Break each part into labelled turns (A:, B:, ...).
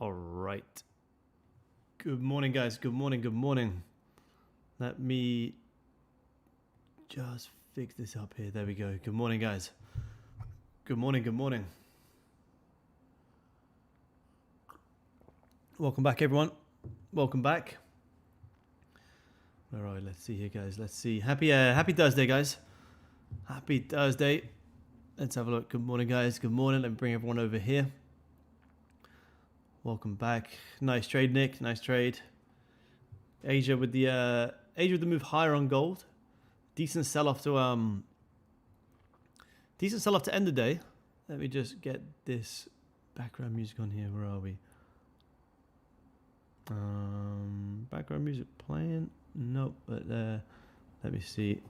A: All right. Good morning, guys. Good morning. Good morning. Let me just fix this up here. There we go. Good morning, guys. Good morning. Good morning. Welcome back, everyone. Welcome back. All right. Let's see here, guys. Let's see. Happy Thursday, guys. Happy Thursday. Let's have a look. Good morning, guys. Good morning. Let me bring everyone over here. Welcome back. Nice trade, Nick. Nice trade. Asia with the move higher on gold. Decent sell off to end the day. Let me just get this background music on here. Where are we? Background music playing. Nope. But let me see.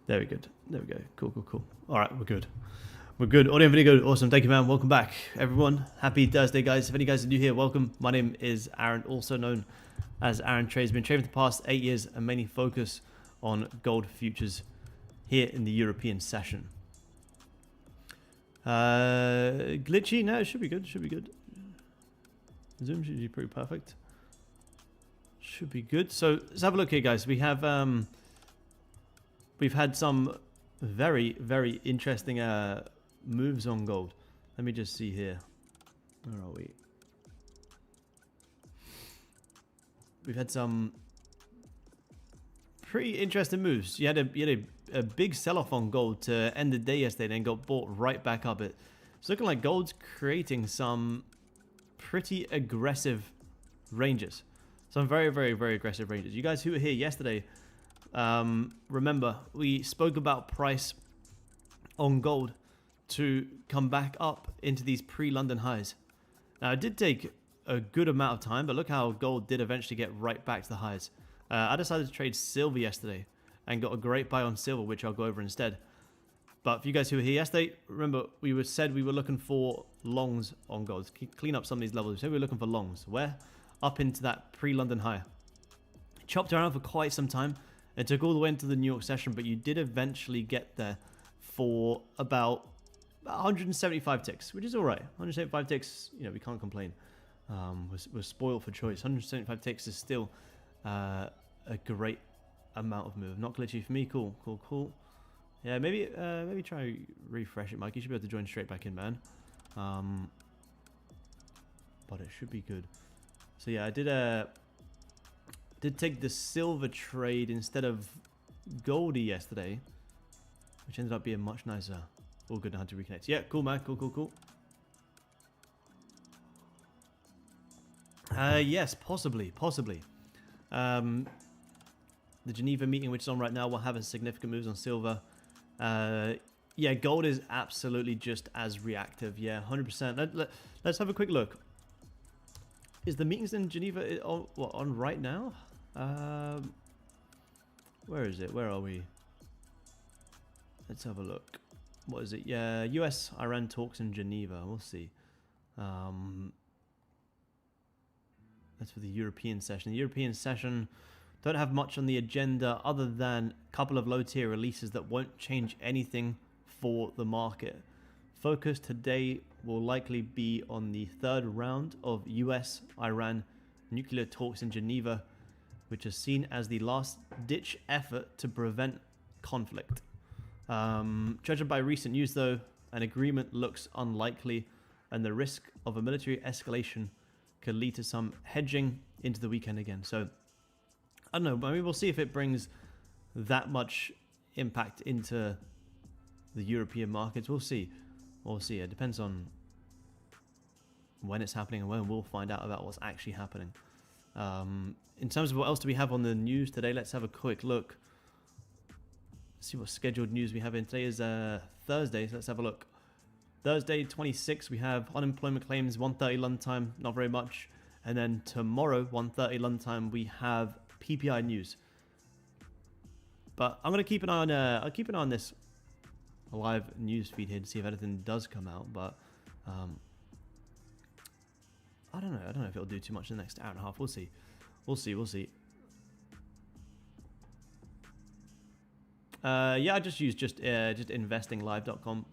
A: There we go. There we go. Cool. All right, we're good. We're good. Audio and video good. Awesome. Thank you, man. Welcome back, everyone. Happy Thursday, guys. If any guys are new here, welcome. My name is Aaron, also known as Aaron Trades. Been trading for the past 8 years and mainly focus on gold futures here in the European session. Glitchy? No, it should be good. Should be good. Zoom should be pretty perfect. Should be good. So let's have a look here, guys. We have we've had some very, very interesting moves on gold. Let me just see here. Where are we? We've had some pretty interesting moves. You had a big sell-off on gold to end the day yesterday, then got bought right back up. It's looking like gold's creating some pretty aggressive ranges. Some very, very, very aggressive ranges. You guys who were here yesterday, remember we spoke about price on gold to come back up into these pre-London highs. Now it did take a good amount of time, but look how gold did eventually get right back to the highs. I decided to trade silver yesterday and got a great buy on silver, which I'll go over instead. But for you guys who were here yesterday, remember we said we were looking for longs on gold. Clean up some of these levels. We said we were looking for longs. Where? Up into that pre-London high. Chopped around for quite some time. It took all the way into the New York session, but you did eventually get there for about 175 ticks, which is all right. 175 ticks, you know, we can't complain. We're spoiled for choice. 175 ticks is still a great amount of move. Not glitchy for me. Cool. Yeah, maybe try refresh it, Mike. You should be able to join straight back in, man. But it should be good. So yeah, I did take the silver trade instead of Goldie yesterday, which ended up being much nicer. All good, now how to reconnect. Yeah, cool, man. Cool. Yes, possibly. The Geneva meeting, which is on right now, will have a significant moves on silver. Yeah, gold is absolutely just as reactive. Yeah, 100%. Let's have a quick look. Is the meetings in Geneva on right now? Where is it? Where are we? Let's have a look. What is it? Yeah, US-Iran talks in Geneva. We'll see. That's for the European session. The European session don't have much on the agenda other than a couple of low-tier releases that won't change anything for the market. Focus today will likely be on the third round of US-Iran nuclear talks in Geneva, which is seen as the last-ditch effort to prevent conflict. Judging by recent news, though, an agreement looks unlikely, and the risk of a military escalation could lead to some hedging into the weekend again. So, I don't know. I mean, we'll see if it brings that much impact into the European markets. We'll see. It depends on when it's happening and when we'll find out about what's actually happening. In terms of what else do we have on the news today, let's have a quick look. See what scheduled news we have in. Today is Thursday, so let's have a look. Thursday 26, we have unemployment claims, 1:30 London time, not very much. And then tomorrow, 1:30 London time, we have PPI news. But I'm gonna keep an eye on. I'll keep an eye on this live news feed here to see if anything does come out. But I don't know. I don't know if it'll do too much in the next hour and a half. We'll see. We'll see. Yeah, I just use investinglive.com.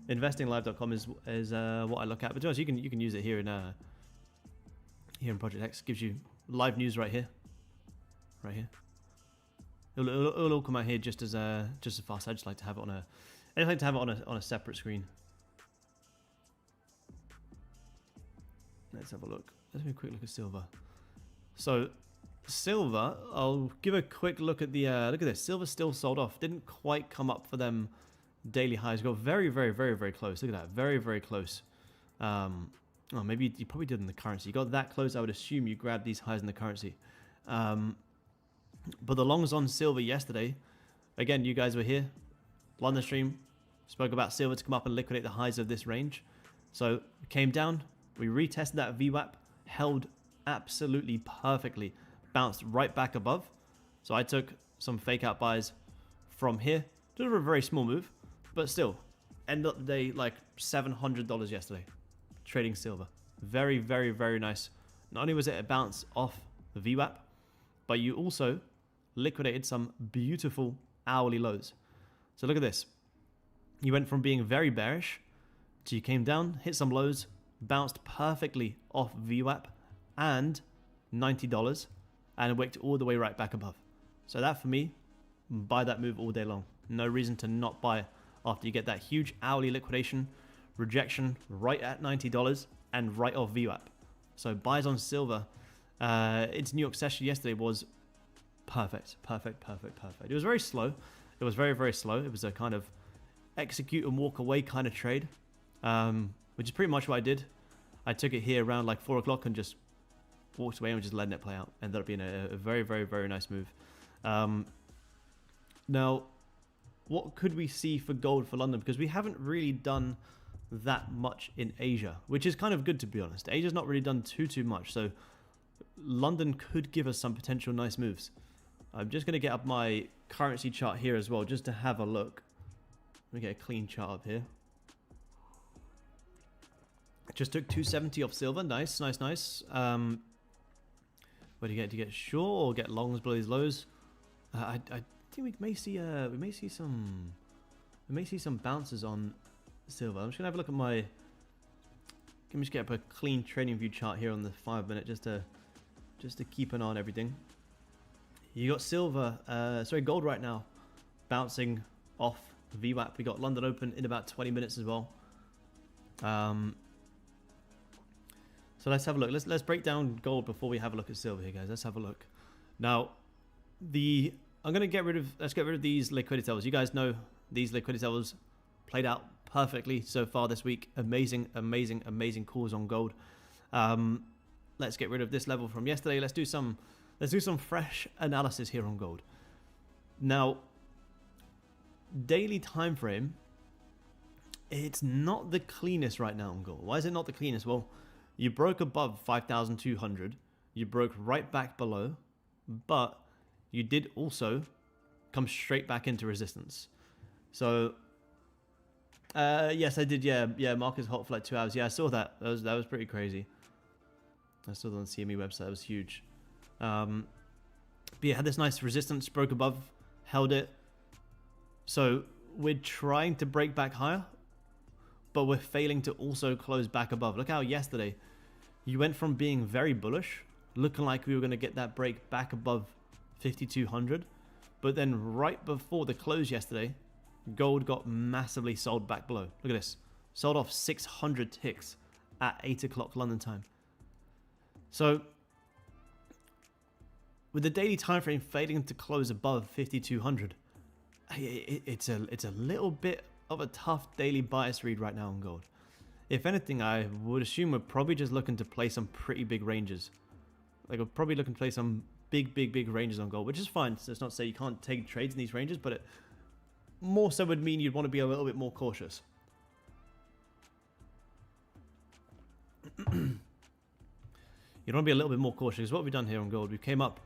A: Investinglive.com is what I look at. But to be honest, you can use it here in Project X. Gives you live news right here. It'll all come out here just as fast. I just like to have it on a separate screen. Let's have a look. Let's have a quick look at silver. So silver, I'll give a quick look at the look at this. Silver still sold off. Didn't quite come up for them daily highs. Got very, very, very, very close. Look at that. Very, very close. Oh, maybe you probably did in the currency. You got that close. I would assume you grabbed these highs in the currency. But the longs on silver yesterday, again, you guys were here. London stream spoke about silver to come up and liquidate the highs of this range. So it came down. We retested that VWAP, held absolutely perfectly, bounced right back above. So I took some fake out buys from here. Just a very small move, but still, ended up the day like $700 yesterday, trading silver. Very, very, very nice. Not only was it a bounce off the VWAP, but you also liquidated some beautiful hourly lows. So look at this. You went from being very bearish to you came down, hit some lows, bounced perfectly off VWAP and $90 and wicked all the way right back above. So that for me, buy that move all day long. No reason to not buy it after you get that huge hourly liquidation, rejection right at $90 and right off VWAP. So buys on silver. Its New York session yesterday was perfect. It was very slow. It was very, very slow. It was a kind of execute and walk away kind of trade, which is pretty much what I did. I took it here around like 4 o'clock and just walked away and was just letting it play out. Ended up being a very, very, very nice move. Now, what could we see for gold for London? Because we haven't really done that much in Asia, which is kind of good, to be honest. Asia's not really done too much, so London could give us some potential nice moves. I'm just going to get up my currency chart here as well, just to have a look. Let me get a clean chart up here. Just took 270 off silver. Nice. Where do you get short or get longs below these lows? I think we may see some bounces on silver. I'm just gonna have a look at my. Let me just get up a clean trading view chart here on the 5 minute just to keep an eye on everything. You got silver, gold right now, bouncing off VWAP. We got London Open in about 20 minutes as well. So let's have a look. Let's break down gold before we have a look at silver here, guys. Let's have a look. Now, let's get rid of these liquidity levels. You guys know these liquidity levels played out perfectly so far this week. Amazing calls on gold. Let's get rid of this level from yesterday. Let's do some fresh analysis here on gold. Now, daily time frame, it's not the cleanest right now on gold. Why is it not the cleanest? Well, you broke above 5,200. You broke right back below, but you did also come straight back into resistance. So, yes, I did. Yeah, market's hot for like 2 hours. Yeah, I saw that. That was pretty crazy. I saw that on the CME website. That was huge. But yeah, had this nice resistance, broke above, held it. So we're trying to break back higher, but we're failing to also close back above. Look how yesterday you went from being very bullish, looking like we were going to get that break back above 5,200, but then right before the close yesterday, gold got massively sold back below. Look at this. Sold off 600 ticks at 8 o'clock London time. So with the daily time frame failing to close above 5,200, it's a little bit of a tough daily bias read right now on gold. If anything, I would assume we're probably just looking to play some pretty big ranges. Like we're probably looking to play some big ranges on gold, which is fine. So it's not to say you can't take trades in these ranges, but it more so would mean you'd want to be a little bit more cautious. You'd want to be a little bit more cautious. Because what we've done here on gold, we've came up,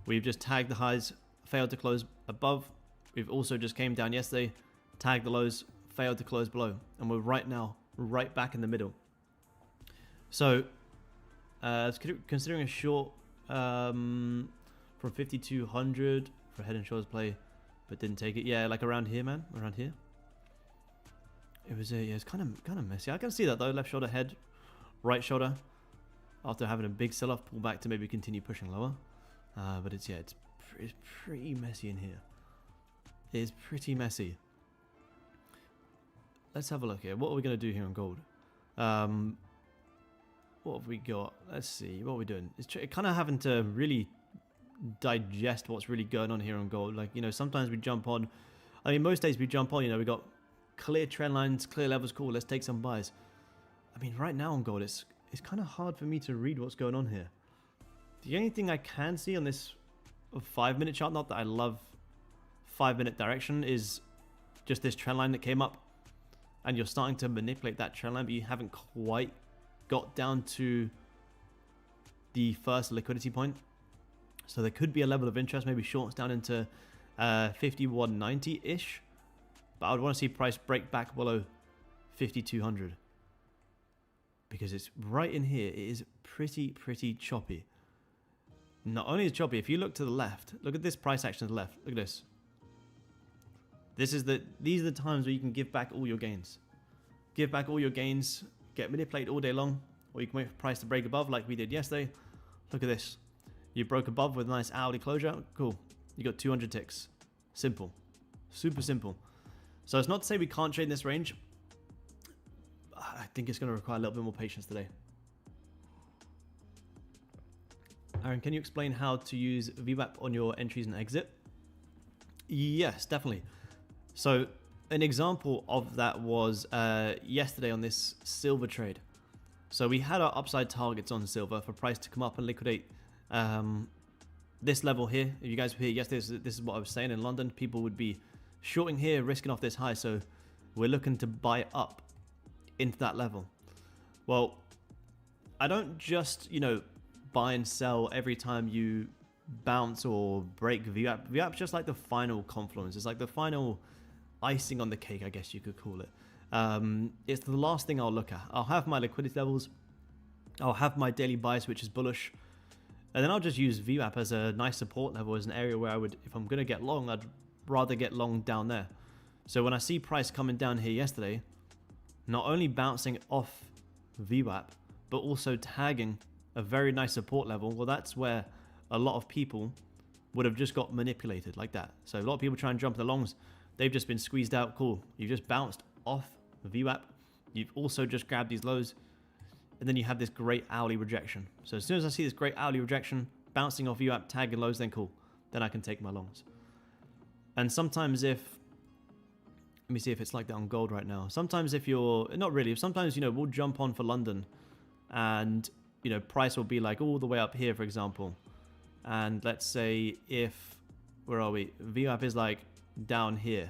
A: we've just tagged the highs, failed to close above. We've also just came down yesterday, tagged the lows, failed to close below, and we're right now right back in the middle. So considering a short from 5,200 for head and shoulders play, but didn't take it. Yeah, like around here, man, around here. It was yeah, it's kind of messy. I can see that though. Left shoulder head, right shoulder. After having a big sell-off, pull back to maybe continue pushing lower. But it's pretty messy in here. It is pretty messy. Let's have a look here. What are we going to do here on gold? What have we got? Let's see. What are we doing? It's kind of having to really digest what's really going on here on gold. Like, you know, sometimes we jump on. I mean, most days we jump on, you know, we got clear trend lines, clear levels, cool, let's take some buys. I mean, right now on gold, it's kind of hard for me to read what's going on here. The only thing I can see on this 5-minute chart, not that I love 5-minute direction, is just this trend line that came up. And you're starting to manipulate that trend line, but you haven't quite got down to the first liquidity point. So there could be a level of interest, maybe shorts down into 51.90-ish. But I would want to see price break back below 5,200. Because it's right in here. It is pretty choppy. Not only is it choppy, if you look to the left, look at this price action to the left. Look at this. These are the times where you can give back all your gains. Give back all your gains, get manipulated all day long, or you can wait for price to break above like we did yesterday. Look at this. You broke above with a nice hourly closure. Cool. You got 200 ticks. Simple. Super simple. So it's not to say we can't trade in this range. I think it's going to require a little bit more patience today. Aaron, can you explain how to use VWAP on your entries and exit? Yes, definitely. So an example of that was yesterday on this silver trade. So we had our upside targets on silver for price to come up and liquidate this level here. If you guys were here yesterday, this is what I was saying. In London, people would be shorting here, risking off this high. So we're looking to buy up into that level. Well, I don't just, you know, buy and sell every time you bounce or break VWAP. VWAP's just like the final confluence. It's like the final icing on the cake, I guess you could call it. It's the last thing I'll look at. I'll have my liquidity levels. I'll have my daily bias, which is bullish. And then I'll just use VWAP as a nice support level, as an area where I would, if I'm going to get long, I'd rather get long down there. So when I see price coming down here yesterday, not only bouncing off VWAP, but also tagging a very nice support level, well, that's where a lot of people would have just got manipulated like that. So a lot of people try and jump the longs. They've just been squeezed out. Cool. You've just bounced off VWAP. You've also just grabbed these lows. And then you have this great hourly rejection. So as soon as I see this great hourly rejection, bouncing off VWAP, tagging lows, then cool. Then I can take my longs. And sometimes if, let me see if it's like that on gold right now. Sometimes if you're, not really, sometimes, you know, we'll jump on for London and, you know, price will be like all the way up here, for example. And let's say if, where are we? VWAP is like down here.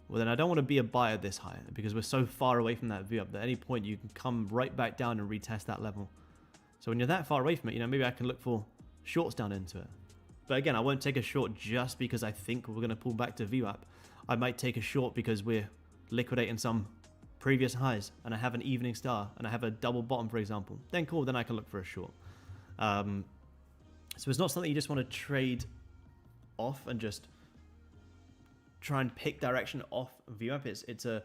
A: Well, then I don't want to be a buyer this high because we're so far away from that VWAP that at any point you can come right back down and retest that level. So when you're that far away from it, you know, maybe I can look for shorts down into it. But again, I won't take a short just because I think we're going to pull back to VWAP. I might take a short because we're liquidating some previous highs and I have an evening star and I have a double bottom, for example. Then cool, then I can look for a short. So it's not something you just want to trade off and just try and pick direction off VWAP.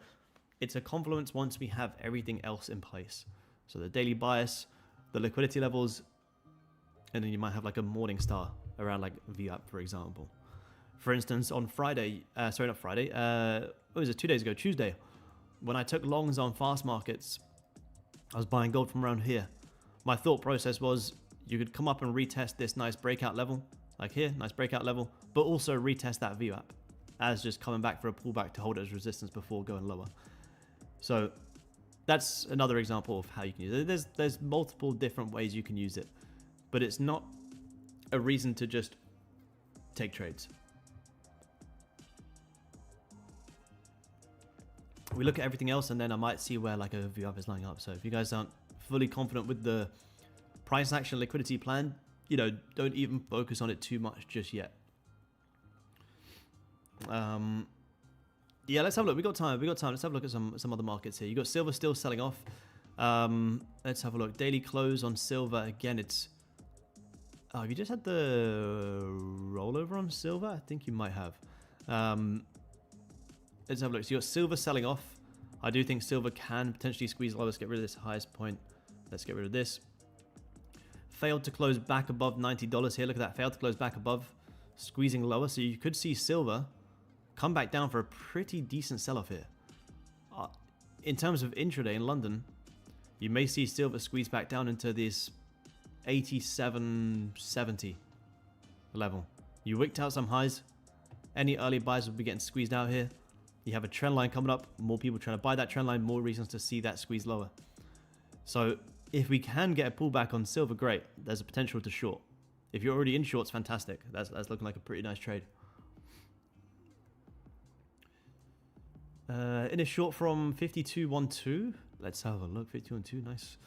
A: It's a confluence once we have everything else in place. So the daily bias, the liquidity levels, and then you might have like a morning star around like VWAP, for example. For instance, on Friday, sorry, not Friday, what was it, 2 days ago, Tuesday, when I took longs on fast markets, I was buying gold from around here. My thought process was you could come up and retest this nice breakout level, like here, nice breakout level, but also retest that VWAP as just coming back for a pullback to hold it as resistance before going lower. So that's another example of how you can use it. There's multiple different ways you can use it, but it's not a reason to just take trades. We look at everything else and then I might see where like a VWAP is lining up. So if you guys aren't fully confident with the price action liquidity plan, you know, don't even focus on it too much just yet. Yeah, let's have a look. We got time. Let's have a look at some other markets here. You got silver still selling off. Let's have a look. Daily close on silver. Again, it's... Oh, have you just had the rollover on silver? I think you might have. Let's have a look. So you got silver selling off I do think silver can potentially squeeze low. Let's get rid of this highest point. Let's get rid of this. Failed to close back above $90 here. Look at that. Failed to close back above, squeezing lower. So you could see silver come back down for a pretty decent sell-off here. In terms of intraday in London, you may see silver squeeze back down into this 87.70 level. You wicked out some highs. Any early buys will be getting squeezed out here. You have a trend line coming up. More people trying to buy that trend line. More reasons to see that squeeze lower. So if we can get a pullback on silver, great. There's a potential to short. If you're already in shorts, fantastic. That's looking like a pretty nice trade. In a short from 52.12. Let's have a look. 52.12, nice.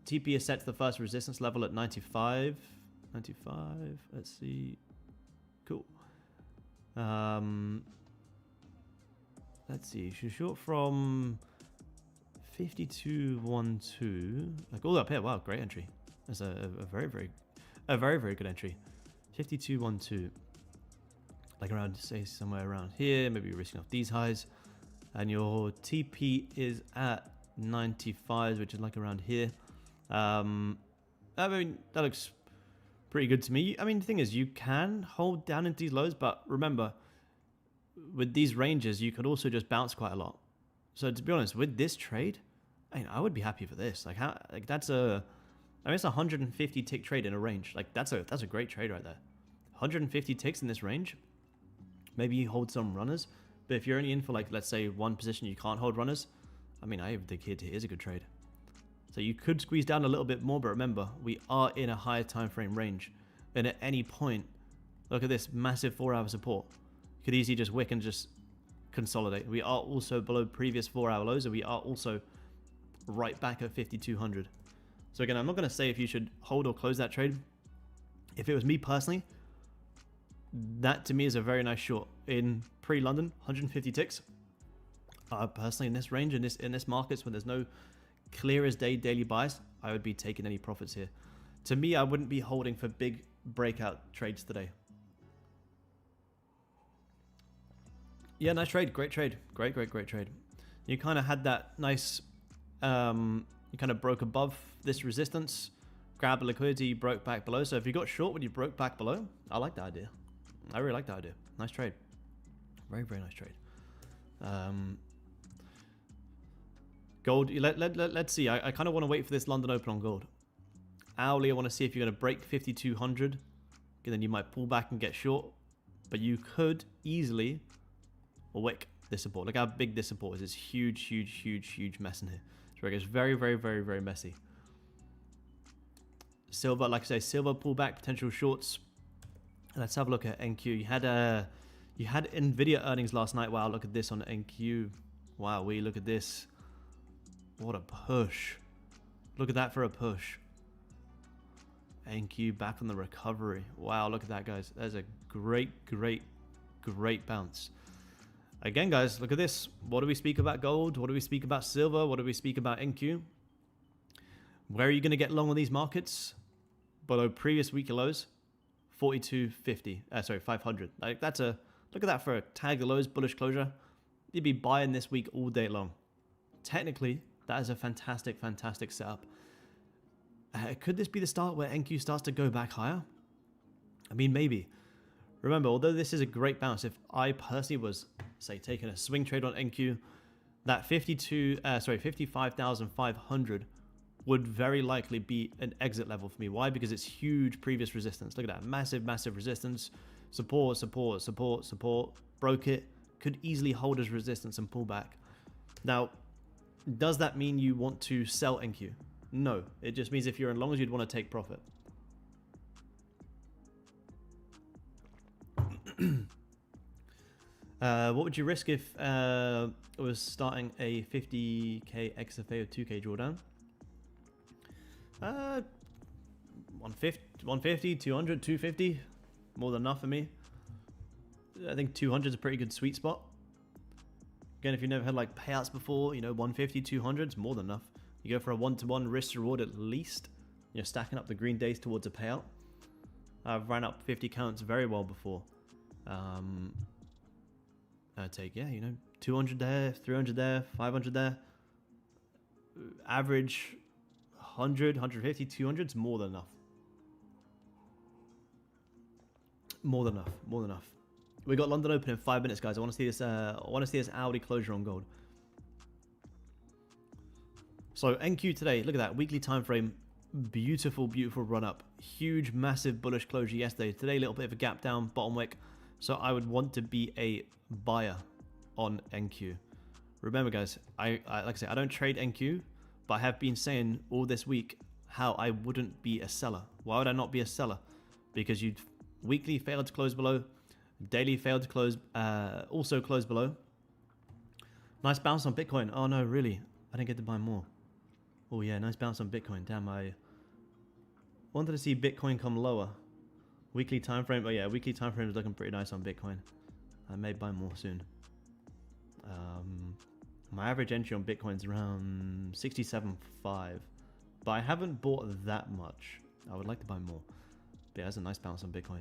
A: TP is set to the first resistance level at 95. 95. Let's see. Cool. Let's see. She's short from 52.12. Like all up here. Wow, great entry. That's a very good entry. 52.12. Like around, say, somewhere around here. Maybe you're risking off these highs. And your TP is at 95, which is like around here. I mean, that looks pretty good to me. I mean, the thing is, you can hold down into these lows, but remember, with these ranges, you could also just bounce quite a lot. So to be honest, with this trade, I mean, I would be happy for this. Like, that's a, I mean, it's a 150 tick trade in a range. Like, that's a great trade right there. 150 ticks in this range. Maybe you hold some runners, but if you're only in for, like, let's say one position, you can't hold runners. I mean, I think it is a good trade. So you could squeeze down a little bit more, but remember, we are in a higher time frame range. And at any point, look at this massive 4-hour support. You could easily just wick and just consolidate. We are also below previous 4-hour lows, and we are also right back at 5,200. So again, I'm not going to say if you should hold or close that trade. If it was me personally, that to me is a very nice short. In pre-London, 150 ticks. Personally, in this range, in this markets, when there's no clear as day daily buys, I would be taking any profits here. To me, I wouldn't be holding for big breakout trades today. Yeah, nice trade. Great trade. Great trade. You kind of had that nice, you kind of broke above this resistance, grabbed the liquidity, broke back below. So if you got short when you broke back below, I like that idea. I really like that idea. Nice trade. Very nice trade. Gold, let's see. I kind of want to wait for this London Open on gold. Hourly, I want to see if you're going to break 5,200. Then you might pull back and get short. But you could easily wick this support. Look how big this support is. It's huge mess in here. So it gets very messy. Silver, like I say, silver pullback, potential shorts. Let's have a look at NQ. You had Nvidia earnings last night. Wow, look at this on NQ. Wow, we look at this. What a push. Look at that for a push. NQ back on the recovery. Wow, look at that, guys. That's a great bounce. Again, guys, look at this. What do we speak about gold? What do we speak about silver? What do we speak about NQ? Where are you going to get long on these markets? Below previous weekly lows, 42.50. Sorry, 500. Like that's a look at that for a tag the lows bullish closure. You'd be buying this week all day long. Technically, that is a fantastic setup. Could this be the start where NQ starts to go back higher? I mean, maybe. Remember, although this is a great bounce, if I personally was, say, taking a swing trade on NQ, that 55,500 would very likely be an exit level for me. Why? Because it's huge previous resistance. Look at that. Massive resistance. Support. Broke it. Could easily hold as resistance and pull back. Now, does that mean you want to sell NQ? No. It just means if you're in longs, you'd want to take profit. What would you risk if it was starting a 50k XFA or 2k drawdown? 150, 200, 250, more than enough for me. I think 200 is a pretty good sweet spot. Again, if you've never had like payouts before, 150, 200 is more than enough. You go for a one-to-one risk reward at least. You're stacking up the green days towards a payout. I've ran up 50 counts very well before. I take, 200 there, 300 there, 500 there. Average 100, 150, 200 is more than enough. More than enough. More than enough. We got London open in 5 minutes, guys. I want to see this. I want to see this hourly closure on gold. So NQ today. Look at that weekly time frame. Beautiful, beautiful run up. Huge, massive bullish closure yesterday. Today, a little bit of a gap down, bottom wick. So I would want to be a buyer on NQ. Remember, guys, like I say, I don't trade NQ, but I have been saying all this week how I wouldn't be a seller. Why would I not be a seller? Because you'd weekly failed to close below, daily failed to close, also close below. Nice bounce on Bitcoin. Oh no, really? I didn't get to buy more. Oh yeah, nice bounce on Bitcoin. Damn, I wanted to see Bitcoin come lower. Weekly time frame. Oh yeah, weekly time frame is looking pretty nice on Bitcoin. I may buy more soon. My average entry on Bitcoin is around 67.5, but I haven't bought that much. I would like to buy more. But yeah, that's a nice bounce on Bitcoin.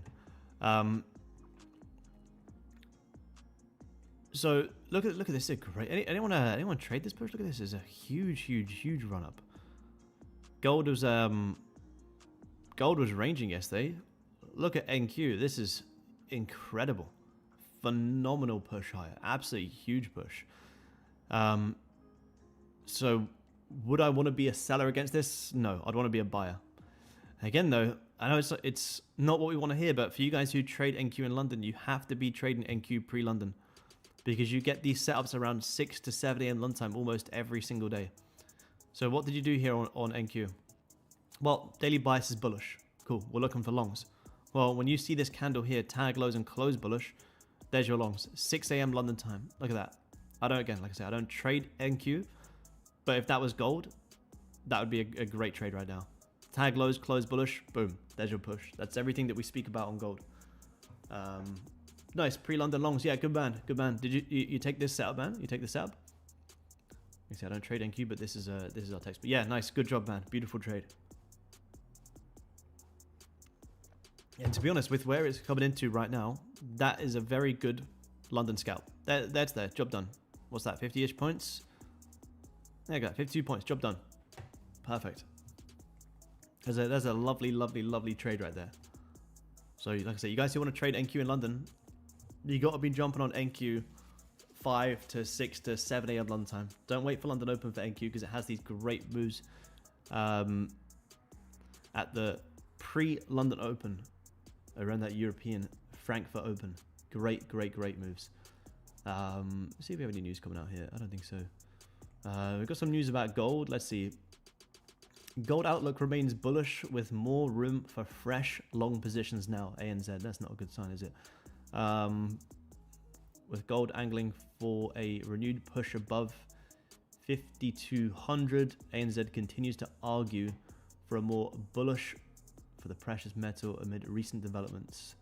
A: So look at this. It's a great. Anyone trade this push? Look at this. It's a huge run up. Gold was ranging yesterday. Look at NQ. This is incredible. Phenomenal push higher. Absolutely huge push. So would I want to be a seller against this? No, I'd want to be a buyer. Again, though, I know it's not what we want to hear, but for you guys who trade NQ in London, you have to be trading NQ pre-London because you get these setups around 6 to 7 a.m. London time almost every single day. So what did you do here on NQ? Well, daily bias is bullish. Cool. We're looking for longs. Well, when you see this candle here, tag lows and close bullish, there's your longs. 6 a.m. London time. Look at that. Like I said, I don't trade NQ, but if that was gold, that would be a great trade right now. Tag lows, close bullish, boom, there's your push. That's everything that we speak about on gold. Nice, pre-London longs. Yeah, good man, good man. Did you take this setup, man? You take the setup? You see, I don't trade NQ, but this is our text. But yeah, nice, good job, man. Beautiful trade. Yeah, to be honest, with where it's coming into right now, that is a very good London scalp. That's there, job done. What's that, 50-ish points? There you go, 52 points, job done. Perfect. There's a lovely trade right there. So like I said, you guys who want to trade NQ in London, you got to be jumping on NQ 5 to 6 to 7 a.m. London time. Don't wait for London Open for NQ because it has these great moves at the pre-London Open around that European Frankfurt Open. Great moves. Let's see if we have any news coming out here. I don't think so. We've got some news about gold. Let's see. Gold outlook remains bullish with more room for fresh long positions now. ANZ, that's not a good sign, is it? With gold angling for a renewed push above 5,200, ANZ continues to argue for a more bullish for the precious metal amid recent developments.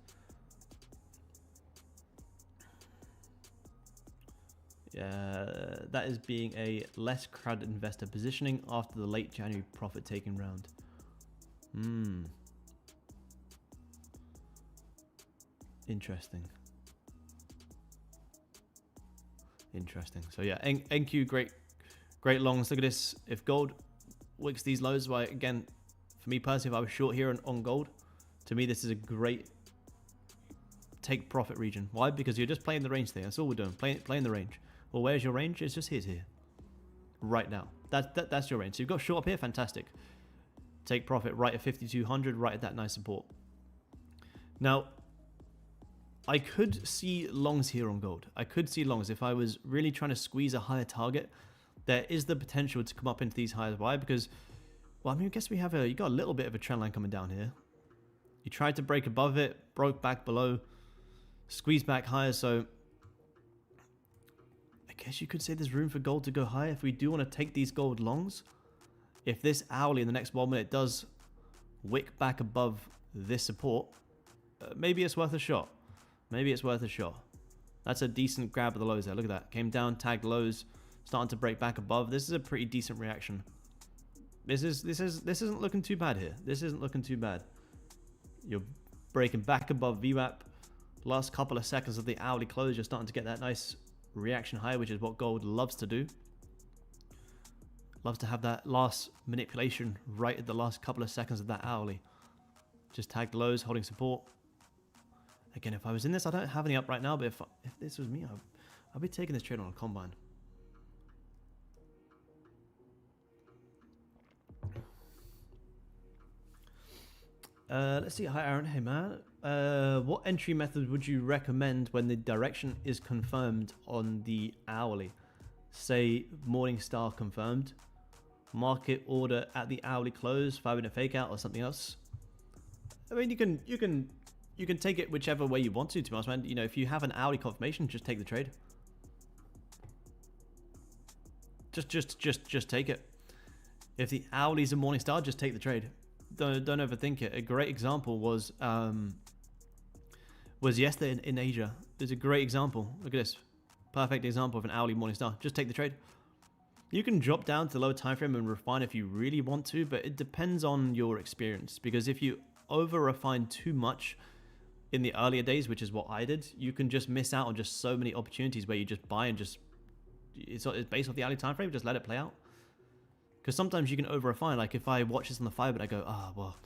A: That is being a less crowded investor positioning after the late January profit taking round. Interesting. So yeah, NQ great longs. Look at this. If gold wicks these lows, well, again, for me personally, if I was short here on gold, to me this is a great take profit region. Why? Because you're just playing the range thing. That's all we're doing. Playing the range. Well, where's your range? It's just here. Right now. That's your range. So you've got short up here, fantastic. Take profit right at 5,200, right at that nice support. Now, I could see longs here on gold. I could see longs if I was really trying to squeeze a higher target. There is the potential to come up into these highs. Why? Because, well, I mean, I guess you got a little bit of a trend line coming down here. You tried to break above it, broke back below, squeezed back higher, so I guess you could say there's room for gold to go higher if we do want to take these gold longs. If this hourly in the next 1 minute does wick back above this support, maybe it's worth a shot. That's a decent grab of the lows there. Look at that. Came down, tagged lows, starting to break back above. This is a pretty decent reaction. This isn't looking too bad here. This isn't looking too bad. You're breaking back above VWAP. Last couple of seconds of the hourly close, you're starting to get that nice reaction high, which is what gold loves to do. Loves to have that last manipulation right at the last couple of seconds of that hourly. Just tagged lows, holding support. Again, if I was in this, I don't have any up right now, but if this was me, I'd be taking this trade on a combine. Let's see. Hi, Aaron. Hey, man. What entry method would you recommend when the direction is confirmed on the hourly? Say Morningstar confirmed. Market order at the hourly close, 5-minute fake out, or something else. I mean, you can take it whichever way you want to be honest, man. You know, if you have an hourly confirmation, just take the trade. Just take it. If the hourly's a Morningstar, just take the trade. Don't overthink it. A great example was yesterday in Asia. There's a great example. Look at this. Perfect example of an hourly Morningstar. Just take the trade. You can drop down to the lower time frame and refine if you really want to, but it depends on your experience. Because if you over refine too much in the earlier days, which is what I did, you can just miss out on just so many opportunities where you just buy and just it's based off the hourly time frame, just let it play out. Because sometimes you can over refine. Like if I watch this on the 5-minute, I go, oh well,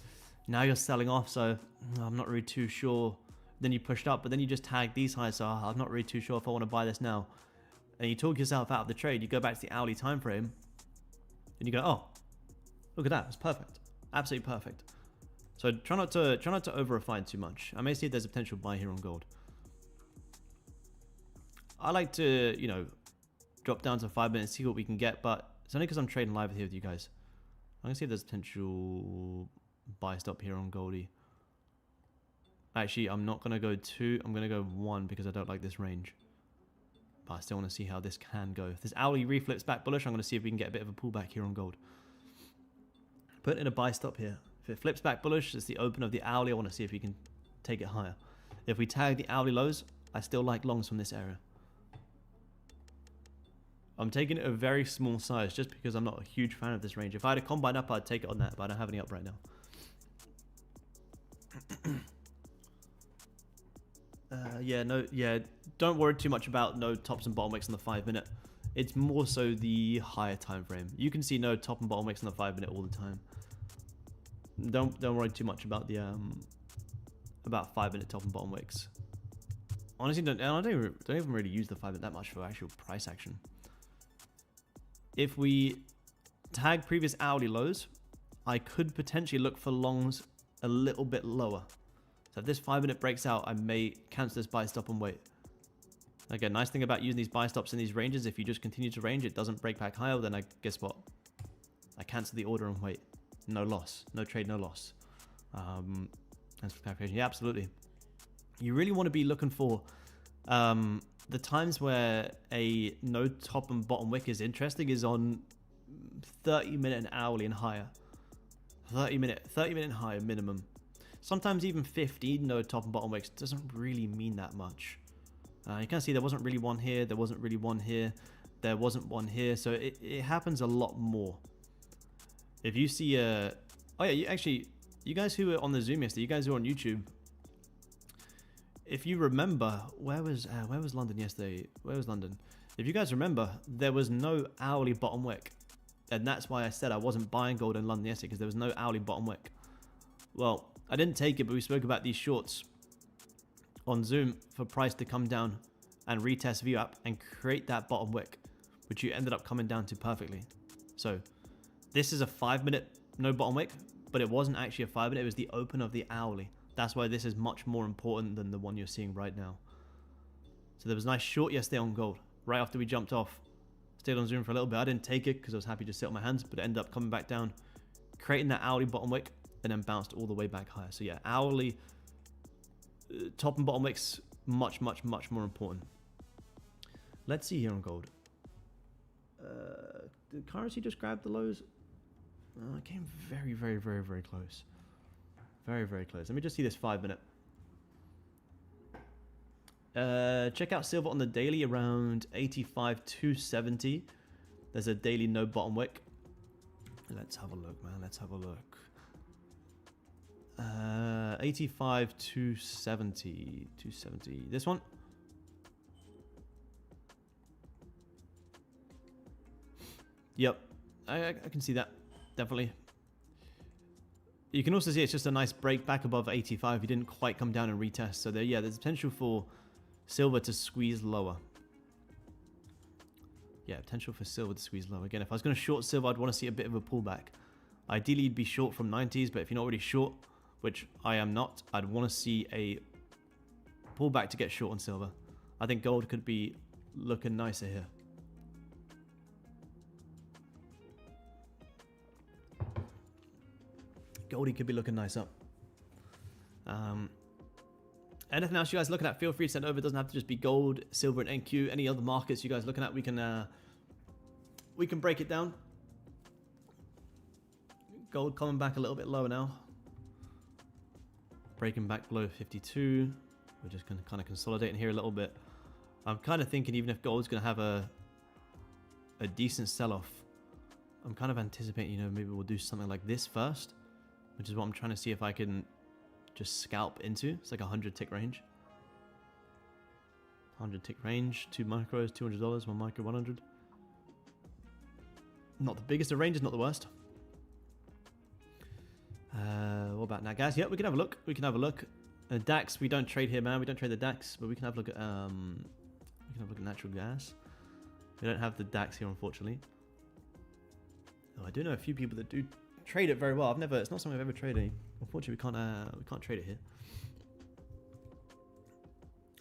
A: now you're selling off, so I'm not really too sure. Then you pushed up, but then you just tag these highs, so I'm not really too sure if I want to buy this now. And you talk yourself out of the trade. You go back to the hourly time frame, and you go, oh, look at that, it's perfect, absolutely perfect. So try not to over refine too much. I may see if there's a potential buy here on gold. I like to, you know, drop down to 5 minutes, see what we can get, but it's only because I'm trading live here with you guys. I'm gonna see if there's potential buy stop here on Goldie. Actually, I'm not gonna go 2. I'm gonna go 1 because I don't like this range. But I still want to see how this can go. If this hourly reflips back bullish, I'm gonna see if we can get a bit of a pullback here on gold. Put in a buy stop here. If it flips back bullish, it's the open of the hourly. I want to see if we can take it higher. If we tag the hourly lows, I still like longs from this area. I'm taking it a very small size just because I'm not a huge fan of this range. If I had a combine up, I'd take it on that, but I don't have any up right now. Don't worry too much about no tops and bottom wicks on the 5-minute. It's more so the higher time frame. You can see no top and bottom wicks on the 5-minute all the time. Don't worry too much about the about 5-minute top and bottom wicks. Honestly, I don't even really use the 5-minute that much for actual price action. If we tag previous hourly lows, I could potentially look for longs a little bit lower. So if this 5-minute breaks out, I may cancel this buy stop and wait. Again, nice thing about using these buy stops in these ranges, if you just continue to range, it doesn't break back higher, then guess what? I cancel the order and wait. No loss. No trade, no loss. Thanks for clarification. Yeah, absolutely. You really want to be looking for the times where a no top and bottom wick is interesting is on 30-minute and hourly and higher. 30-minute and higher minimum. Sometimes even 15 no top and bottom wicks doesn't really mean that much. You can see there wasn't really one here, there wasn't really one here, there wasn't one here, so it happens a lot more. If you see oh yeah, you guys who were on the Zoom yesterday, you guys who are on YouTube, if you remember, where was London yesterday? Where was London? If you guys remember, there was no hourly bottom wick, and that's why I said I wasn't buying gold in London yesterday, because there was no hourly bottom wick. Well, I didn't take it, but we spoke about these shorts on Zoom for price to come down and retest VWAP and create that bottom wick, which you ended up coming down to perfectly. So this is a 5-minute no bottom wick, but it wasn't actually a 5-minute, it was the open of the hourly. That's why this is much more important than the one you're seeing right now. So there was a nice short yesterday on gold, right after we jumped off. Stayed on Zoom for a little bit. I didn't take it because I was happy to sit on my hands, but it ended up coming back down, creating that hourly bottom wick, and then bounced all the way back higher. So yeah, hourly top and bottom wicks, much more important. Let's see here on gold. Did currency just grab the lows? It came very close. Very close. Let me just see this 5-minute. Check out silver on the daily around 85.270. There's a daily no bottom wick. Let's have a look, man. Let's have a look. 85.270. 270. This one. Yep, I can see that, definitely. You can also see it's just a nice break back above 85. He didn't quite come down and retest. So there, yeah, there's potential for silver to squeeze lower. Yeah, potential for silver to squeeze lower. Again, if I was going to short silver, I'd want to see a bit of a pullback. Ideally, you'd be short from 90s, but if you're not already short, which I am not, I'd want to see a pullback to get short on silver. I think gold could be looking nicer here. Goldie could be looking nice up. Anything else you guys looking at, feel free to send over. It doesn't have to just be gold, silver, and NQ. Any other markets you guys looking at, we can break it down. Gold coming back a little bit lower now. Breaking back below 52. We're just going to kind of consolidate in here a little bit. I'm kind of thinking even if gold's going to have a decent sell-off, I'm kind of anticipating, you know, maybe we'll do something like this first, which is what I'm trying to see if I can just scalp into. It's like a 100 tick range. 100 tick range, 2 micros, $200, 1 micro, 100. Not the biggest of ranges, not the worst. What about now, guys? Yeah, we can have a look. We can have a look. DAX, we don't trade here, man. We don't trade the DAX, but we can have a look at natural gas. We don't have the DAX here, unfortunately. Oh, I do know a few people that do trade it very well. It's not something I've ever traded. Unfortunately, we can't trade it here.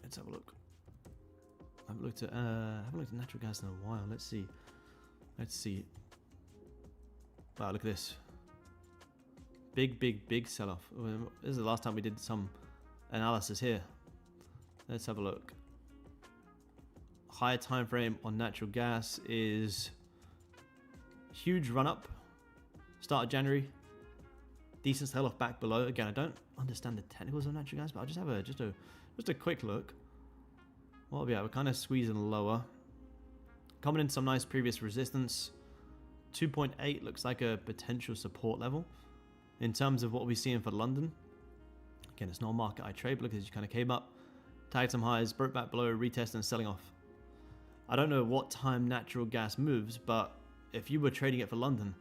A: Let's have a look. I haven't looked at natural gas in a while. Let's see. Wow, look at this. Big sell-off. This is the last time we did some analysis here. Let's have a look. Higher time frame on natural gas is huge run up. Start of January. Decent sell-off back below. Again, I don't understand the technicals of natural gas, but I'll just have just a quick look. Well, yeah, we're kind of squeezing lower. Coming in some nice previous resistance. 2.8 looks like a potential support level. In terms of what we're seeing for London, again, it's not a market I trade, but look, it just kind of came up, tagged some highs, broke back below, retest, and selling off. I don't know what time natural gas moves, but if you were trading it for London,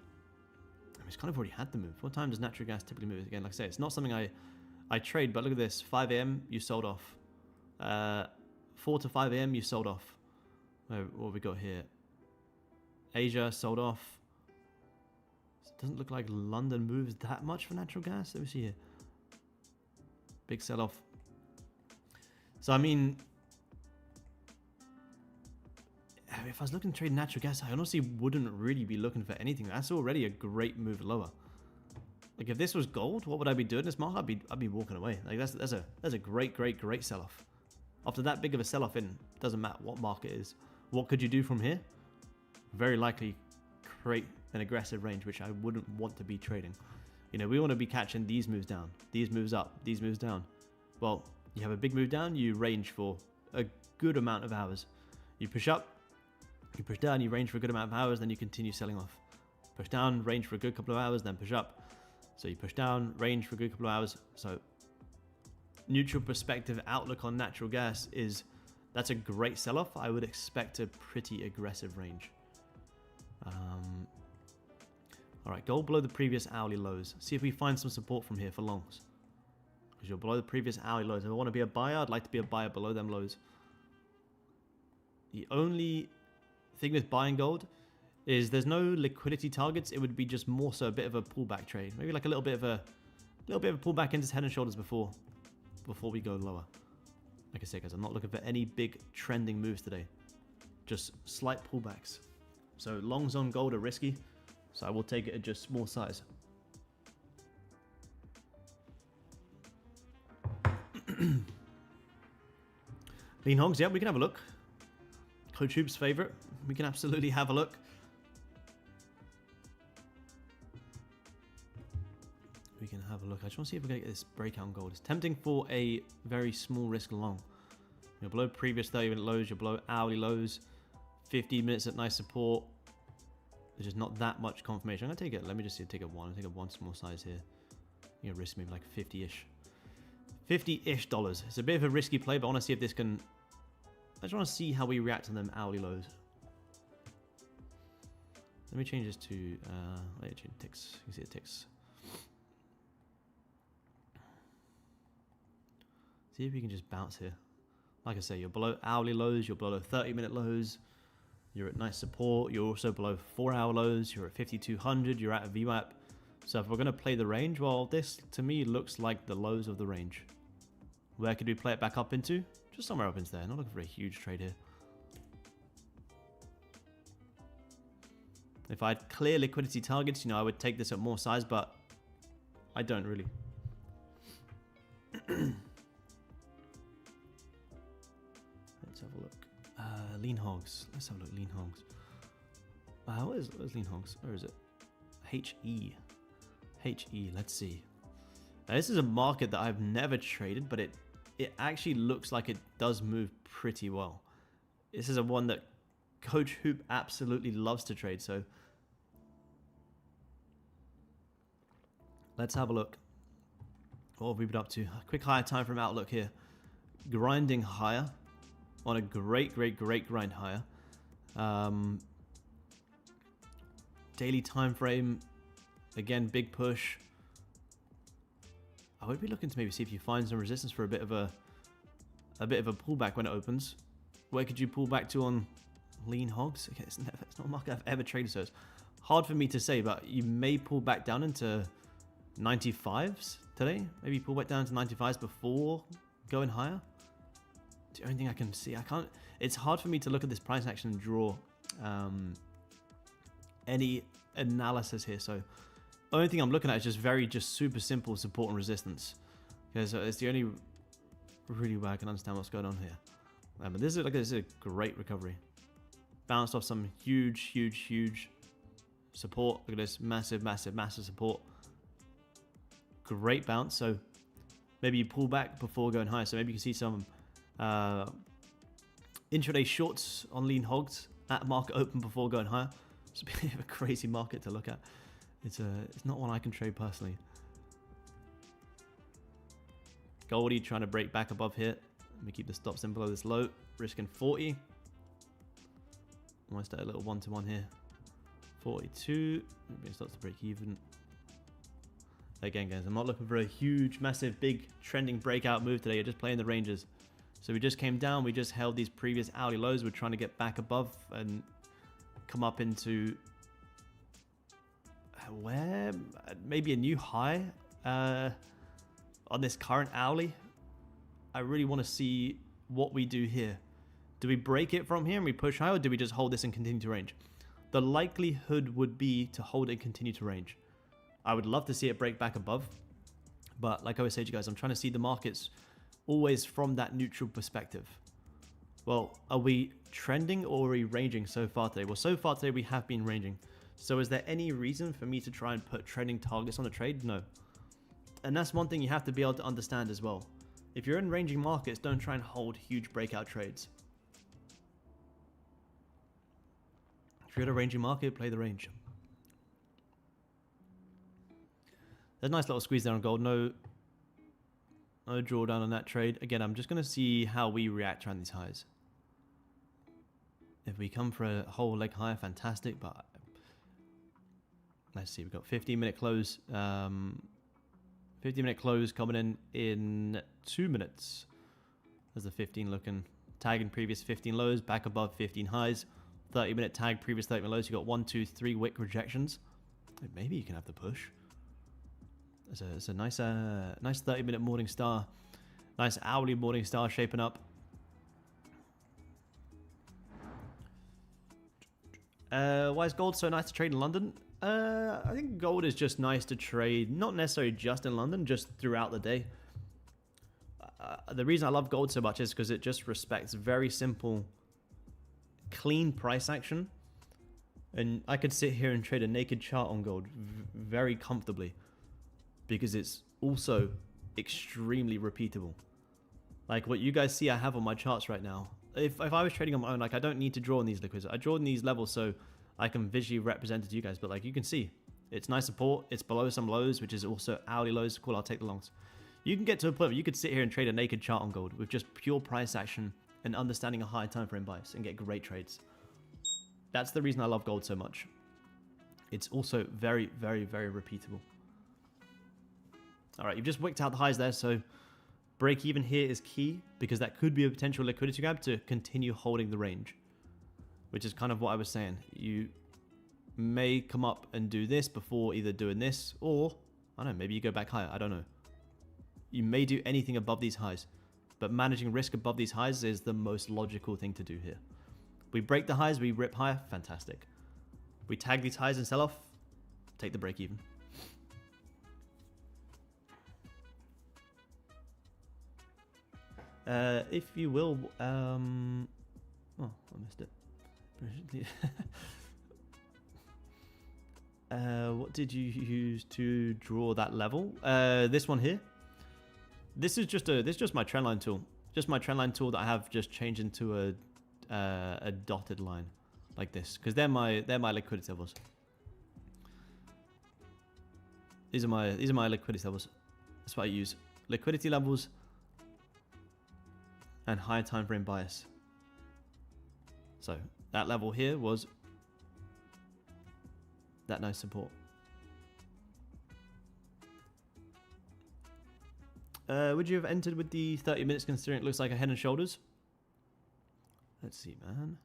A: I mean, it's kind of already had the move. What time does natural gas typically move? Again, like I say, it's not something I trade, but look at this. 5 a.m., you sold off. 4 to 5 a.m., you sold off. What have we got here? Asia sold off. Doesn't look like London moves that much for natural gas. Let me see here. Big sell-off. So, I mean, if I was looking to trade natural gas, I honestly wouldn't really be looking for anything. That's already a great move lower. Like, if this was gold, what would I be doing in this market? I'd be walking away. Like, that's a great sell-off. After that big of a sell-off in, doesn't matter what market it is. What could you do from here? Very likely create an aggressive range, which I wouldn't want to be trading. You know, we want to be catching these moves down, these moves up, these moves down. Well, you have a big move down, you range for a good amount of hours. You push up, you push down, you range for a good amount of hours, then you continue selling off. Push down, range for a good couple of hours, then push up. So you push down, range for a good couple of hours. So neutral perspective outlook on natural gas is, that's a great sell-off. I would expect a pretty aggressive range. All right, gold below the previous hourly lows. See if we find some support from here for longs. Because you're below the previous hourly lows. If I want to be a buyer, I'd like to be a buyer below them lows. The only thing with buying gold is there's no liquidity targets. It would be just more so a bit of a pullback trade. Maybe like a little bit of a pullback into head and shoulders before we go lower. Like I say, guys, I'm not looking for any big trending moves today. Just slight pullbacks. So longs on gold are risky. So I will take it at just small size. Lean hogs, yeah, we can have a look. Coach Hoop's favorite. We can absolutely have a look. We can have a look. I just want to see if we're going to get this breakout on gold. It's tempting for a very small risk long. You're below previous 30-minute lows. You're below hourly lows. 15 minutes at nice support. There's just not that much confirmation. I'm going to take it. Let me just see. Take a one. I'll take a one small size here. You know, risk maybe like 50-ish. $50-ish. It's a bit of a risky play, but I want to see if this can... I just want to see how we react to them hourly lows. Let me change this to, let me change ticks. You can see the ticks. See if you can just bounce here. Like I say, you're below hourly lows, you're below 30-minute lows, you're at nice support, you're also below 4-hour lows, you're at 5200, you're at a VWAP. So if we're going to play the range, well, this to me looks like the lows of the range. Where could we play it back up into? Just somewhere up into there. Not looking for a huge trade here. If I had clear liquidity targets, you know, I would take this at more size, but I don't really. Let's have a look. Lean Hogs. Let's have a look. Lean Hogs. Where's Lean Hogs? Where is it? HE. HE. Let's see. Now, this is a market that I've never traded, but it actually looks like it does move pretty well. This is a one that Coach Hoop absolutely loves to trade. So let's have a look. What have we been up to? A quick higher time frame outlook here. Grinding higher on a great grind higher. Daily time frame, again, big push. I would be looking to maybe see if you find some resistance for a bit of a pullback when it opens. Where could you pull back to on Lean Hogs? Okay, it's not a market I've ever traded, so it's hard for me to say, but you may pull back down into 95s today. Maybe pull back down to 95s before going higher. The only thing I can see, I can't. It's hard for me to look at this price action and draw any analysis here. So the only thing I'm looking at is just super simple support and resistance, because it's the only really way I can understand what's going on here. But this is a great recovery. Bounced off some huge support. Look at this, massive support. Great bounce. So maybe you pull back before going higher. So maybe you can see some intraday shorts on Lean Hogs at market open before going higher. It's a bit of a crazy market to look at. It's not one I can trade personally. Goldie trying to break back above here. Let me keep the stops in below this low. Risking 40. Almost at a little one-to-one here. 42. Maybe it starts to break even. Again, guys, I'm not looking for a huge, massive, big trending breakout move today. You're just playing the ranges. So we just came down. We just held these previous hourly lows. We're trying to get back above and come up into where maybe a new high on this current hourly. I really want to see what we do here. Do we break it from here and we push high, or do we just hold this and continue to range? The likelihood would be to hold it and continue to range. I would love to see it break back above, but like I always say to you guys, I'm trying to see the markets always from that neutral perspective. Well, are we trending or are we ranging so far today? Well, so far today we have been ranging. So is there any reason for me to try and put trending targets on the trade? No. And that's one thing you have to be able to understand as well. If you're in ranging markets, don't try and hold huge breakout trades. If you're at a ranging market, play the range. There's a nice little squeeze there on gold. No drawdown on that trade. Again, I'm just going to see how we react around these highs. If we come for a whole leg higher, fantastic. But let's see, we've got 15-minute close. 15-minute close coming in 2 minutes. There's the 15 looking. Tagging previous 15 lows, back above 15 highs. 30-minute tag, previous 30-minute lows. You got 1, 2, 3 wick rejections. Maybe you can have the push. It's a nice 30-minute morning star. Nice hourly morning star shaping up. Why is gold so nice to trade in London? I think gold is just nice to trade, not necessarily just in London, just throughout the day. The reason I love gold so much is because it just respects very simple, clean price action. And I could sit here and trade a naked chart on gold very comfortably, because it's also extremely repeatable. Like what you guys see I have on my charts right now. If I was trading on my own, like I don't need to draw in these liquids. I draw in these levels so I can visually represent it to you guys. But like you can see, it's nice support. It's below some lows, which is also hourly lows. Cool, I'll take the longs. You can get to a point where you could sit here and trade a naked chart on gold with just pure price action and understanding a high time frame bias and get great trades. That's the reason I love gold so much. It's also very, very, very repeatable. All right, you've just wicked out the highs there, so break even here is key because that could be a potential liquidity grab to continue holding the range, which is kind of what I was saying. You may come up and do this before either doing this or, I don't know, maybe you go back higher. I don't know. You may do anything above these highs, but managing risk above these highs is the most logical thing to do here. We break the highs, we rip higher, fantastic. We tag these highs and sell off, take the break even. If you will, oh, I missed it. What did you use to draw that level? This one here. This is just my trendline tool. Just my trendline tool that I have just changed into a dotted line like this, because they're my liquidity levels. These are my liquidity levels. That's what I use. Liquidity levels and high time frame bias. So that level here was that nice support. Would you have entered with the 30 minutes considering it looks like a head and shoulders? Let's see, man.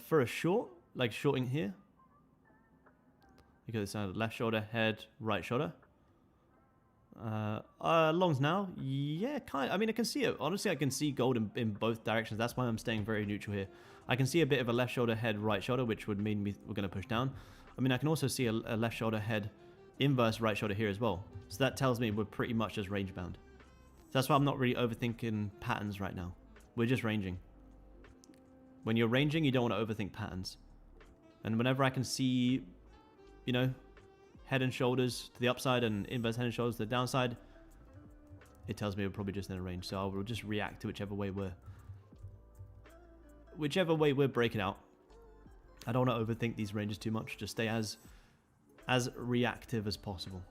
A: For a short, like shorting here. Because it's left shoulder, head, right shoulder. Longs now, yeah, kind. I mean, I can see it. Honestly, I can see gold in both directions. That's why I'm staying very neutral here. I can see a bit of a left shoulder, head, right shoulder, which would mean we're going to push down. I mean, I can also see a left shoulder, head, inverse right shoulder here as well. So that tells me we're pretty much just range bound. So that's why I'm not really overthinking patterns right now. We're just ranging. When you're ranging, you don't want to overthink patterns. And whenever I can see, you know, head and shoulders to the upside and inverse head and shoulders to the downside, it tells me we're probably just in a range. So I will just react to whichever way we're breaking out. I don't want to overthink these ranges too much. Just stay as reactive as possible.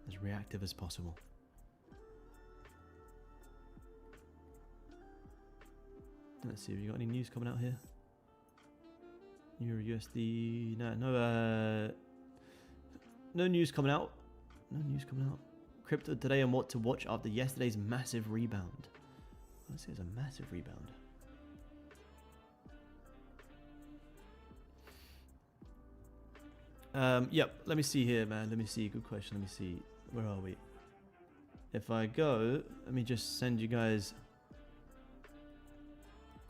A: As reactive as possible. Let's see, have you got any news coming out here? Euro USD, no news coming out. No news coming out. Crypto today and what to watch after yesterday's massive rebound. Let's say it's a massive rebound. Yep, let me see here, man. Let me see. Good question. Let me see. Where are we? If I go, let me just send you guys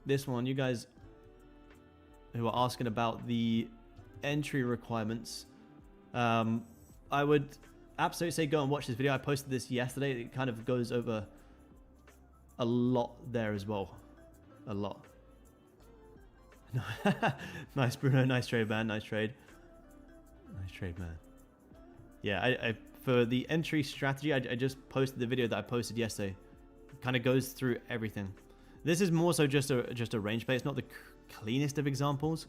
A: this one. You guys who are asking about the entry requirements, I would absolutely say go and watch this video. I posted this yesterday. It kind of goes over a lot there as well. A lot. Nice, Bruno. Nice trade, man. Nice trade. Nice trade, man. Yeah, I for the entry strategy, I just posted the video that I posted yesterday. It kind of goes through everything. This is more so just a range play. It's not the cleanest of examples.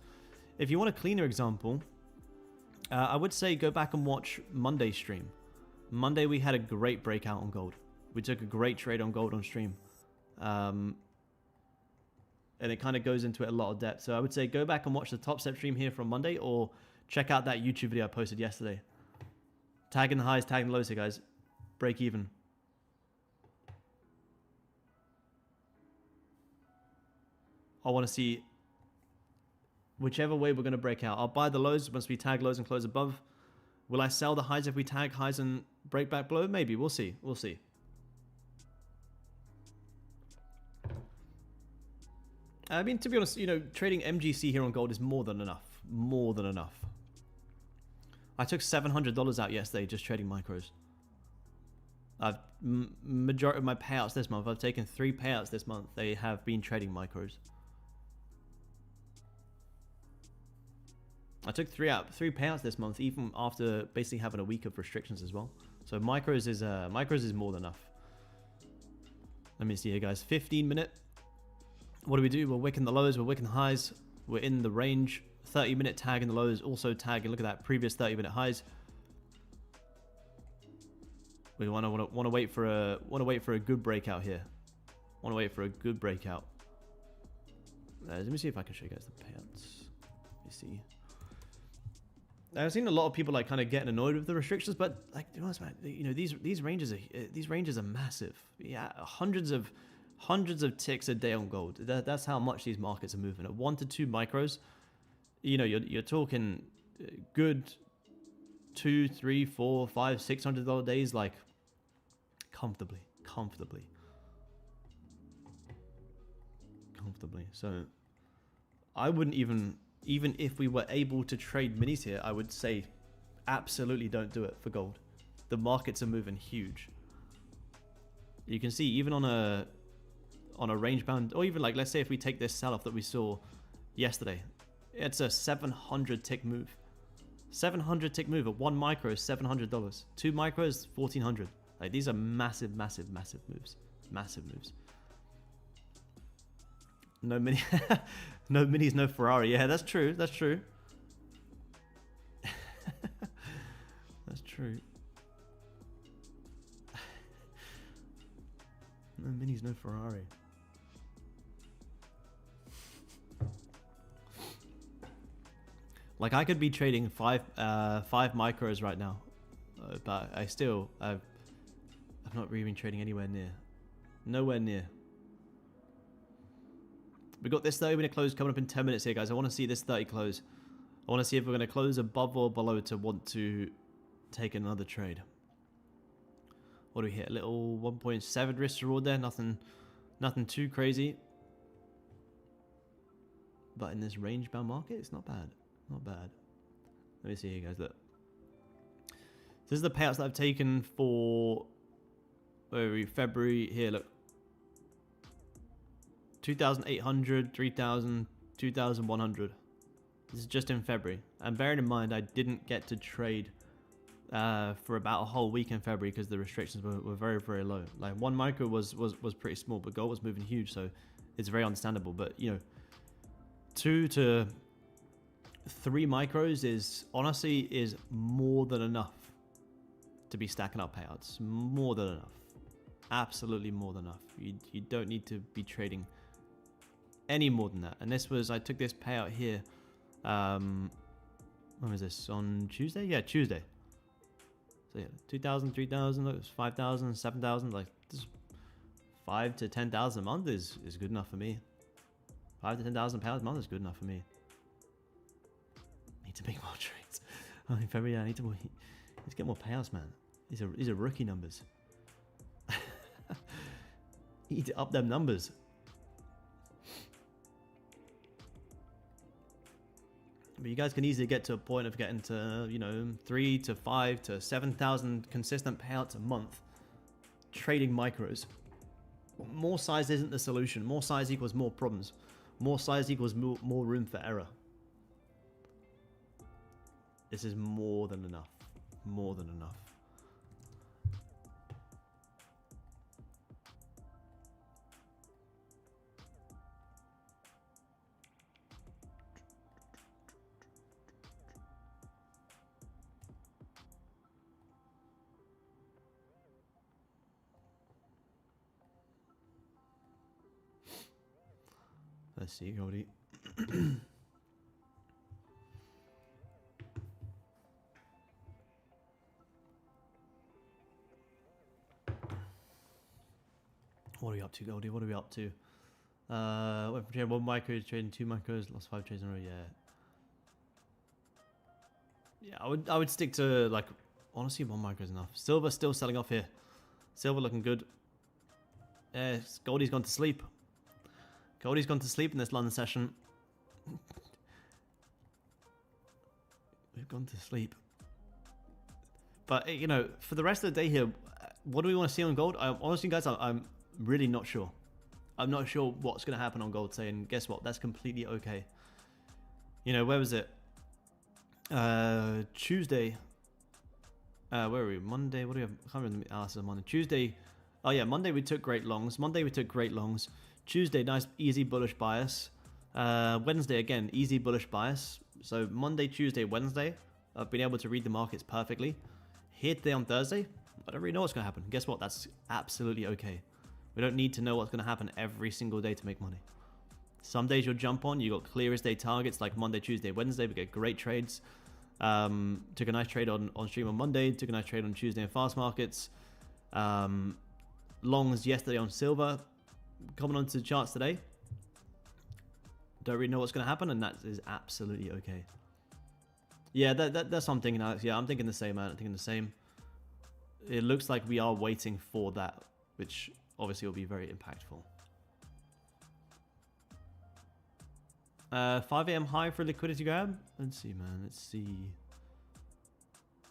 A: If you want a cleaner example, I would say go back and watch Monday's stream. Monday we had a great breakout on gold. We took a great trade on gold on stream. And it kind of goes into it a lot of depth. So I would say go back and watch the Topstep stream here from Monday, or check out that YouTube video I posted yesterday. Tagging the highs, tagging the lows here, guys. Break even. I want to see whichever way we're going to break out. I'll buy the lows once we tag lows and close above. Will I sell the highs if we tag highs and break back below? Maybe. We'll see. We'll see. I mean, to be honest, you know, trading MGC here on gold is more than enough. More than enough. I took $700 out yesterday just trading micros. Majority of my payouts this month, I've taken 3 payouts this month. They have been trading micros. I took 3 payouts this month, even after basically having a week of restrictions as well. So micros is more than enough. Let me see here, guys. 15-minute. What do? We're wicking the lows, we're wicking the highs. We're in the range. 30-minute tag in the lows, also tagging. Look at that, previous 30-minute highs. We want to wait for a good breakout here. Want to wait for a good breakout. Let me see if I can show you guys the payouts. Let me see. I've seen a lot of people like kind of getting annoyed with the restrictions, but like, to be honest, man, you know, these ranges are massive. Yeah, hundreds of ticks a day on gold. That's how much these markets are moving. At 1 to 2 micros, you know, you're talking good $200, $300, $400, $500, $600 days, like comfortably. So I wouldn't even if we were able to trade minis here, I would say absolutely don't do it for gold. The markets are moving huge. You can see even on a range bound, or even like, let's say if we take this sell-off that we saw yesterday, it's a 700 tick move. 700 tick move at 1 micro is $700. 2 micros, 1400. Like, these are massive moves. Massive moves. No mini, no minis, no Ferrari. Yeah, that's true. That's true. That's true. No minis, no Ferrari. Like, I could be trading five micros right now, but I've not really been trading anywhere near. Nowhere near. We got this 30-minute close coming up in 10 minutes here, guys. I want to see this 30 close. I want to see if we're going to close above or below to want to take another trade. What do we hit? A little 1.7 risk reward there. Nothing too crazy. But in this range bound market, it's not bad. Not bad. Let me see here, guys. Look. This is the payouts that I've taken for February. Here, look. 2,800, 3,000, 2,100. This is just in February. And bearing in mind, I didn't get to trade for about a whole week in February because the restrictions were very, very low. Like 1 micro was pretty small, but gold was moving huge, so it's very understandable. But you know, 2 to 3 micros is honestly more than enough to be stacking up payouts. More than enough. Absolutely more than enough. You don't need to be trading any more than that. And this was, I took this payout here, when was this, on Tuesday? Yeah, Tuesday. So yeah, 2,000, 3,000, look, it was 5,000, 7,000, like this 5 to 10,000 a month is good enough for me. 5 to 10,000 pounds a month is good enough for me. Need to make more trades. I mean, February, I need to get more payouts, man. These are rookie numbers. You need to up them numbers. But you guys can easily get to a point of getting to, you know, 3 to 5 to 7,000 consistent payouts a month trading micros. More size isn't the solution. More size equals more problems. More size equals more room for error. This is more than enough. More than enough. Let's see, Goldie. What are we up to, Goldie? What are we up to? Went from trading 1 micro to trading 2 micros, lost 5 trades in a row. Yeah, I would stick to, like, honestly, 1 micro is enough. Silver still selling off here. Silver looking good. Goldie's gone to sleep. Goldie's gone to sleep in this London session. We've gone to sleep. But, you know, for the rest of the day here, what do we want to see on gold? Honestly, guys, I'm really not sure. I'm not sure what's going to happen on gold today. And guess what? That's completely okay. You know, where was it? Tuesday. Where were we? Monday. What do we have? I can't remember the answers on Monday. Tuesday. Oh, yeah. Monday, we took great longs. Tuesday, nice, easy bullish bias. Wednesday, again, easy bullish bias. So Monday, Tuesday, Wednesday, I've been able to read the markets perfectly. Here today on Thursday, I don't really know what's going to happen. Guess what? That's absolutely okay. We don't need to know what's going to happen every single day to make money. Some days you'll jump on, you got clear as day targets like Monday, Tuesday, Wednesday. We get great trades. Took a nice trade on stream on Monday, took a nice trade on Tuesday in fast markets. Longs yesterday on silver. Coming onto the charts today. Don't really know what's going to happen, and that is absolutely okay. Yeah, that's what I'm thinking, Alex. Yeah, I'm thinking the same, man. I'm thinking the same. It looks like we are waiting for that, which obviously will be very impactful. 5 a.m. high for liquidity grab. Let's see, man. Let's see.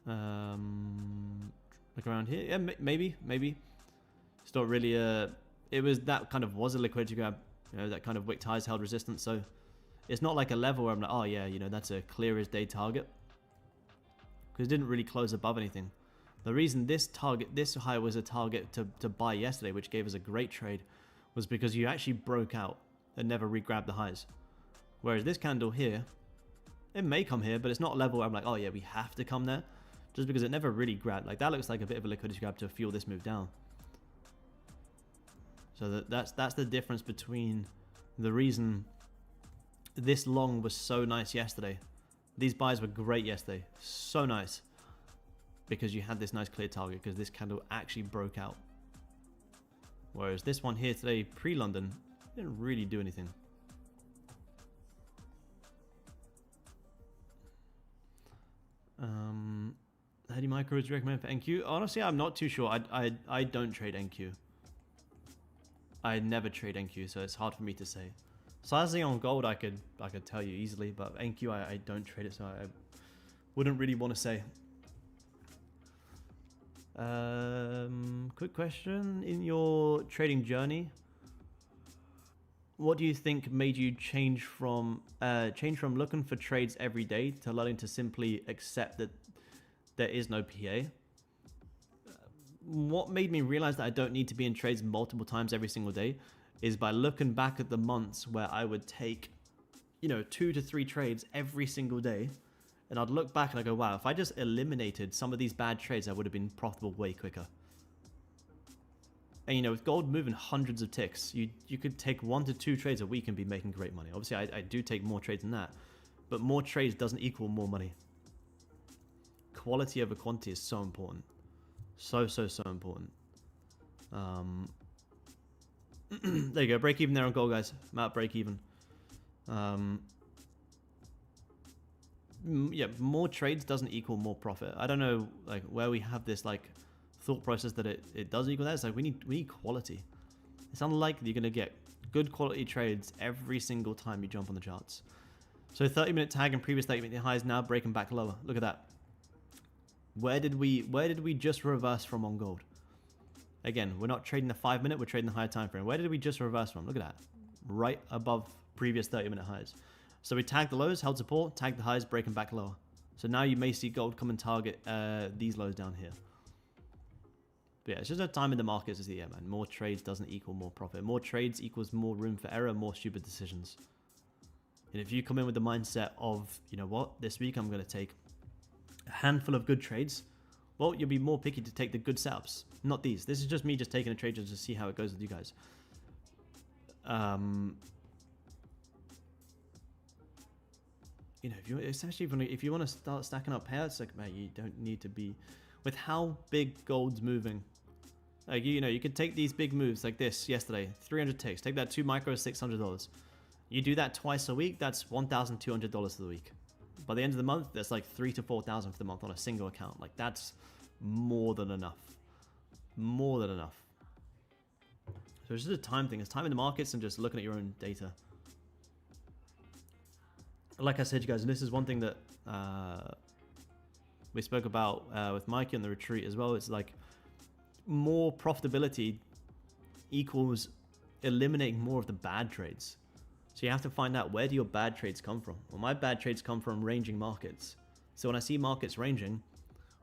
A: Look around here. Yeah, maybe. It's not really a... It was that kind of was a liquidity grab. You know, that kind of wick ties held resistance. So it's not like a level where I'm like, oh yeah, you know, that's a clear as day target. Because it didn't really close above anything. The reason this high was a target to buy yesterday, which gave us a great trade, was because you actually broke out and never re-grabbed the highs. Whereas this candle here, it may come here, but it's not a level where I'm like, oh yeah, we have to come there. Just because it never really grabbed. Like that looks like a bit of a liquidity grab to fuel this move down. So that's the difference between the reason this long was so nice yesterday. These buys were great yesterday. So nice. Because you had this nice clear target, because this candle actually broke out. Whereas this one here today, pre-London, didn't really do anything. How do micros recommend for NQ? Honestly, I'm not too sure. I don't trade NQ. I never trade NQ, so it's hard for me to say. Sizing on gold, I could tell you easily, but NQ, I don't trade it, so I wouldn't really want to say. Quick question: in your trading journey, what do you think made you change from looking for trades every day to learning to simply accept that there is no PA? What made me realize that I don't need to be in trades multiple times every single day is by looking back at the months where I would take, you know, 2 to 3 trades every single day. And I'd look back and I go, wow, if I just eliminated some of these bad trades, I would have been profitable way quicker. And, you know, with gold moving hundreds of ticks, you could take 1 to 2 trades a week and be making great money. Obviously, I do take more trades than that. But more trades doesn't equal more money. Quality over quantity is so important. So important. There you go. Break even there on gold, guys. I'm out break even. Yeah, more trades doesn't equal more profit. I don't know like where we have this like thought process that it does equal that. It's like we need quality. It's unlikely you're going to get good quality trades every single time you jump on the charts. So 30-minute tag and previous 30-minute highs now breaking back lower. Look at that. Where did we just reverse from on gold? Again, we're not trading the 5-minute, we're trading the higher time frame. Where did we just reverse from? Look at that. Right above previous 30-minute highs. So we tagged the lows, held support, tagged the highs, breaking back lower. So now you may see gold come and target these lows down here. But yeah, it's just a time in the markets is the yeah, man. More trades doesn't equal more profit. More trades equals more room for error, more stupid decisions. And if you come in with the mindset of, you know what, this week I'm going to take a handful of good trades, well, you'll be more picky to take the good setups, not these. This is just me just taking a trade just to see how it goes with you guys. You know, if you want to start stacking up pairs, like, man, you don't need to be with how big gold's moving. Like, you know, you could take these big moves like this yesterday, 300 ticks. Take that 2 micros, $600. You do that twice a week, that's $1,200 for the week. By the end of the month, that's like $3,000 to $4,000 for the month on a single account. Like, that's more than enough. More than enough. So it's just a time thing. It's time in the markets and just looking at your own data. Like I said, you guys, and this is one thing that we spoke about with Mikey on the retreat as well. It's like more profitability equals eliminating more of the bad trades. So you have to find out, where do your bad trades come from? Well, my bad trades come from ranging markets. So when I see markets ranging,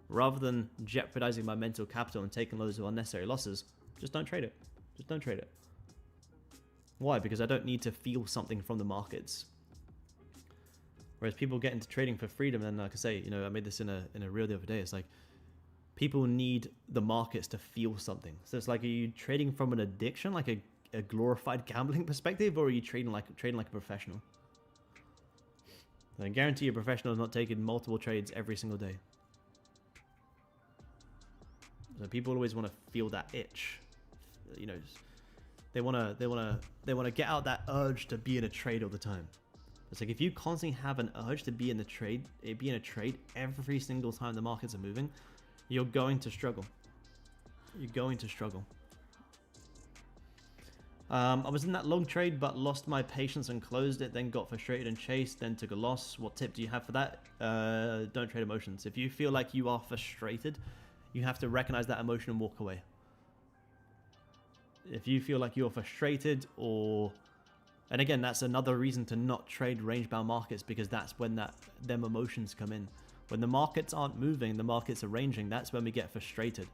A: rather than jeopardizing my mental capital and taking loads of unnecessary losses, just don't trade it. Just don't trade it. Why? Because I don't need to feel something from the markets. Whereas people get into trading for freedom, and like I say, you know, I made this in a reel the other day. It's like people need the markets to feel something. So it's like, are you trading from an addiction, like a a glorified gambling perspective, or are you trading like a professional? I guarantee a professional is not taking multiple trades every single day. So people always want to feel that itch, you know. They want to get out that urge to be in a trade all the time. It's like if you constantly have an urge to be in a trade every single time the markets are moving, you're going to struggle. You're going to struggle. I was in that long trade, but lost my patience and closed it, then got frustrated and chased, then took a loss. What tip do you have for that? Don't trade emotions. If you feel like you are frustrated, you have to recognize that emotion and walk away. If you feel like you're frustrated, or... And again, that's another reason to not trade range-bound markets, because that's when them emotions come in. When the markets aren't moving, the markets are ranging, that's when we get frustrated.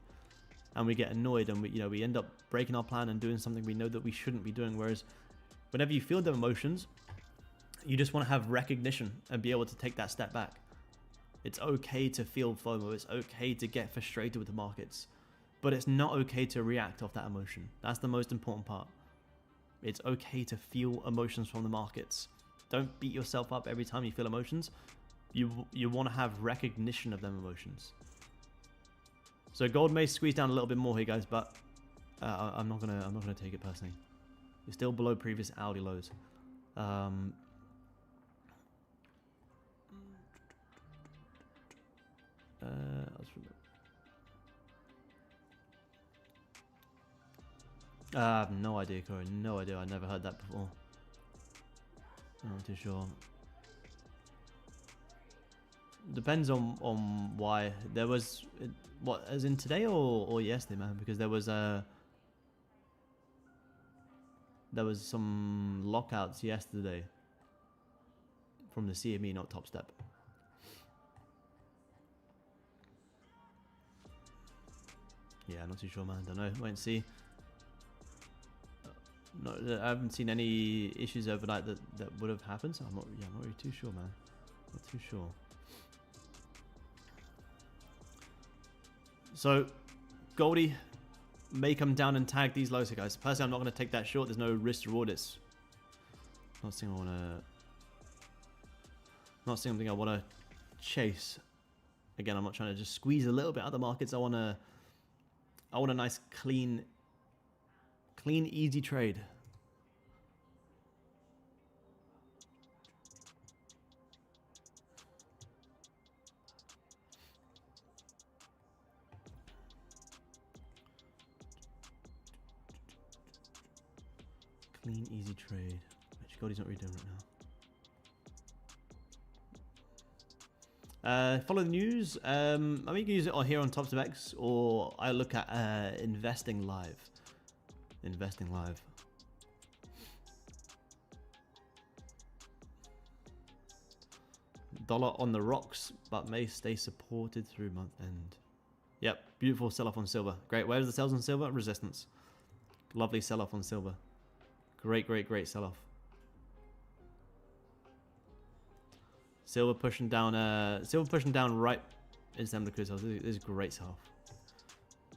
A: And we get annoyed, and we end up breaking our plan and doing something we know that we shouldn't be doing. Whereas whenever you feel the emotions, you just want to have recognition and be able to take that step back. It's okay to feel FOMO. It's okay to get frustrated with the markets. But it's not okay to react off that emotion. That's the most important part. It's okay to feel emotions from the markets. Don't beat yourself up every time you feel emotions. You want to have recognition of them emotions. So gold may squeeze down a little bit more here, guys, but I'm not gonna take it personally. You're still below previous hourly lows. I have no idea, Corey. No idea. I never heard that before. I'm not too sure. Depends on why. There was what, as in today or yesterday, man? Because there was some lockouts yesterday from the CME, not Topstep. Yeah, not too sure, man. Don't know. Wait and see. No, I haven't seen any issues overnight that would have happened, so I'm not really too sure, man. Not too sure. So, Goldie may come down and tag these lows here, guys. Personally, I'm not going to take that short. There's no risk to reward. It's not something I want to chase. Again, I'm not trying to just squeeze a little bit out of the markets. I want a nice clean, easy trade. Clean, easy trade. Which Goldie's not really doing right now. Follow the news. I mean, you can use it here on Topstep, or I look at investing live. Investing live. Dollar on the rocks, but may stay supported through month end. Yep, beautiful sell-off on silver. Great. Where's the sells on silver? Resistance. Lovely sell-off on silver. Great sell-off. Silver pushing down right in December cruise. This is a great sell-off.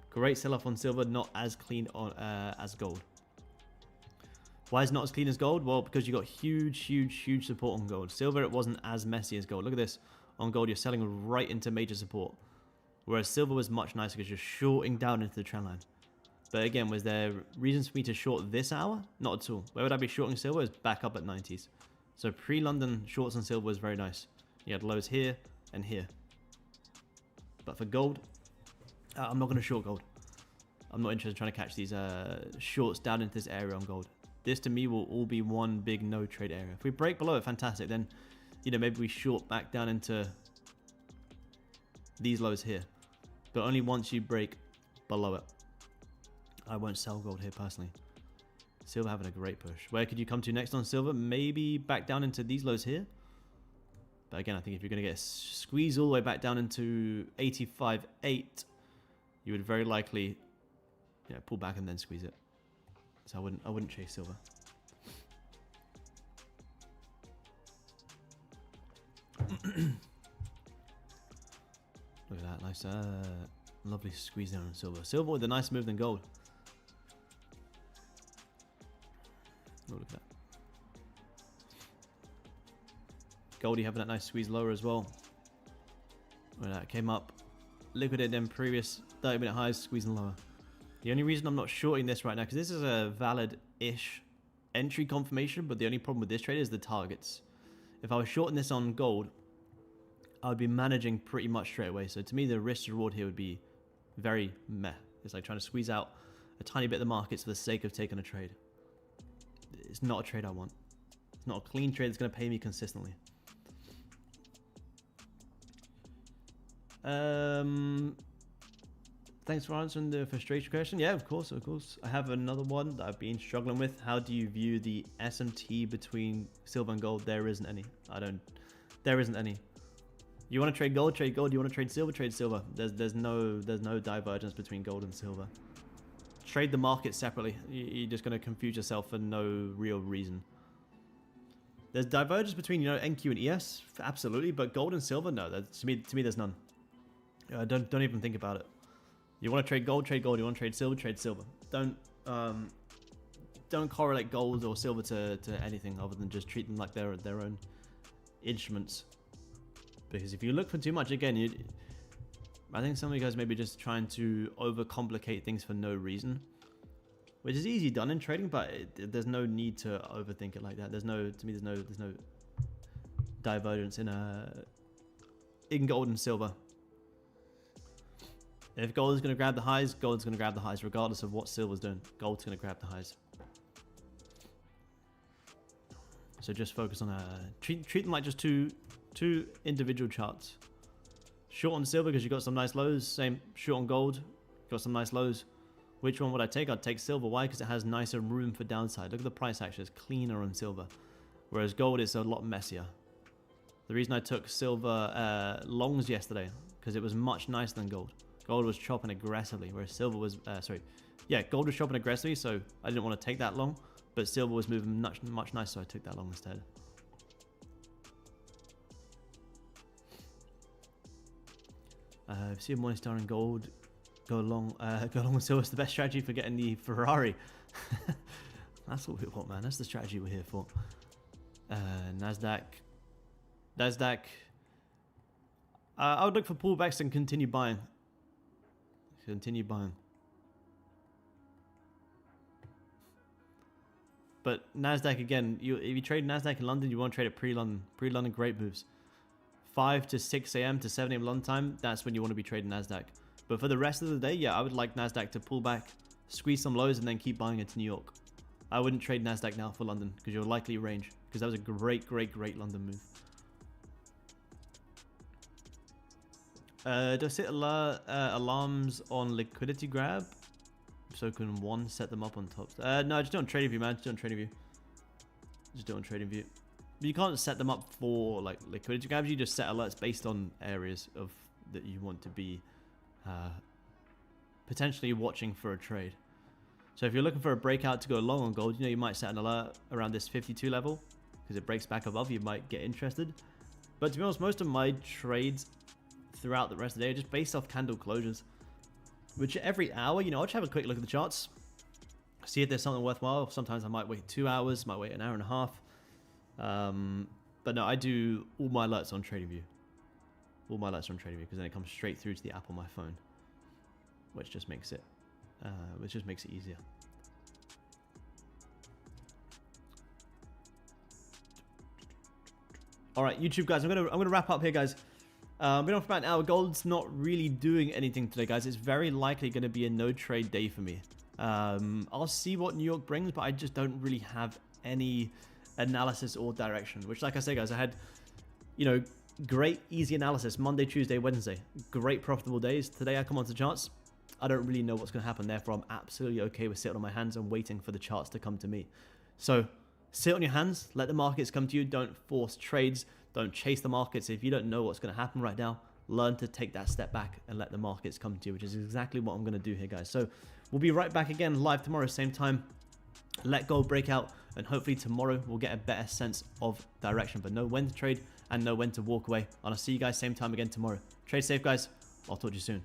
A: Great sell-off on silver, not as clean on as gold. Why is it not as clean as gold? Well, because you got huge support on gold. Silver, it wasn't as messy as gold. Look at this. On gold, you're selling right into major support. Whereas silver was much nicer because you're shorting down into the trend line. But again, was there reasons for me to short this hour? Not at all. Where would I be shorting silver? Is back up at 90s. So pre-London shorts on silver was very nice. You had lows here and here. But for gold, I'm not going to short gold. I'm not interested in trying to catch these shorts down into this area on gold. This to me will all be one big no trade area. If we break below it, fantastic. Then, maybe we short back down into these lows here. But only once you break below it. I won't sell gold here personally. Silver having a great push. Where could you come to next on silver? Maybe back down into these lows here. But again, I think if you're going to get squeezed all the way back down into 85.8, you would very likely pull back and then squeeze it. So I wouldn't chase silver. Look at that, nice, lovely squeeze down on silver. Silver with a nicer move than gold. Goldie having that nice squeeze lower as well. When that came up, liquidated them previous 30-minute highs, squeezing lower. The only reason I'm not shorting this right now, because this is a valid-ish entry confirmation, but the only problem with this trade is the targets. If I was shorting this on gold, I would be managing pretty much straight away. So to me, the risk reward here would be very meh. It's like trying to squeeze out a tiny bit of the markets for the sake of taking a trade. It's not a trade I want. It's not a clean trade that's going to pay me consistently. Thanks for answering the frustration question. Yeah, of course, of course. I have another one that I've been struggling with. How do you view the SMT between silver and gold? There isn't any. There isn't any. You want to trade gold, trade gold. You want to trade silver, trade silver. There's no divergence between gold and silver. Trade the market separately. You're just going to confuse yourself for no real reason. There's divergence between, you know, NQ and ES, absolutely, but gold and silver, no. To me, there's none. Don't even think about it. You want to trade gold, trade gold. You want to trade silver. Don't correlate gold or silver to anything other than just treat them like their own instruments. Because if you look for too much, again, I think some of you guys may be just trying to overcomplicate things for no reason, which is easy done in trading, but there's no need to overthink it like that. There's no divergence in gold and silver. If gold is going to grab the highs, gold's going to grab the highs, regardless of what silver's doing. Gold's going to grab the highs. So just focus on treat them like just two individual charts. Short on silver because you got some nice lows. Same short on gold, got some nice lows. Which one would I take? I'd take silver. Why? Because it has nicer room for downside. Look at the price action; it's cleaner on silver, whereas gold is a lot messier. The reason I took silver longs yesterday because it was much nicer than gold. Gold was chopping aggressively, whereas silver was, gold was chopping aggressively, so I didn't want to take that long, but silver was moving much nicer, so I took that long instead. See a Morningstar in gold, go along with silver. It's the best strategy for getting the Ferrari. That's what we want, man. That's the strategy we're here for. Nasdaq. I would look for pullbacks and continue buying. But Nasdaq again, if you trade Nasdaq in London, you want to trade it pre-London. Pre-London, great moves. 5 to 6 a.m. to 7 a.m. London time, that's when you want to be trading Nasdaq. But for the rest of the day, yeah, I would like Nasdaq to pull back, squeeze some lows, and then keep buying into New York. I wouldn't trade Nasdaq now for London because you're likely range, because that was a great London move. Does it alarms on liquidity grab? So can one set them up on top? No, just do it on trading view, man. Just do it on trading view. Just do it on trading view. But you can't set them up for like liquidity grabs. You just set alerts based on areas of that you want to be potentially watching for a trade. So if you're looking for a breakout to go long on gold, you know, you might set an alert around this 52 level because it breaks back above. You might get interested. But to be honest, most of my trades throughout the rest of the day just based off candle closures, which every hour, you know, I'll just have a quick look at the charts, see if there's something worthwhile. Sometimes I might wait 2 hours, might wait an hour and a half. But no, I do all my alerts on TradingView. All my alerts are on TradingView because then it comes straight through to the app on my phone, which just makes it easier. All right, YouTube guys, I'm gonna wrap up here, guys. Been on for about an hour. Gold's not really doing anything today, guys. It's very likely going to be a no trade day for me. I'll see what New York brings, but I just don't really have any analysis or direction. Which, like I say, guys, I had, you know, great easy analysis Monday, Tuesday, Wednesday. Great profitable days. Today I come onto charts. I don't really know what's going to happen. Therefore, I'm absolutely okay with sitting on my hands and waiting for the charts to come to me. So sit on your hands. Let the markets come to you. Don't force trades. Don't chase the markets. If you don't know what's going to happen right now, learn to take that step back and let the markets come to you, which is exactly what I'm going to do here, guys. So we'll be right back again live tomorrow, same time. Let gold break out, and hopefully tomorrow we'll get a better sense of direction, but know when to trade and know when to walk away. And I'll see you guys same time again tomorrow. Trade safe, guys. I'll talk to you soon.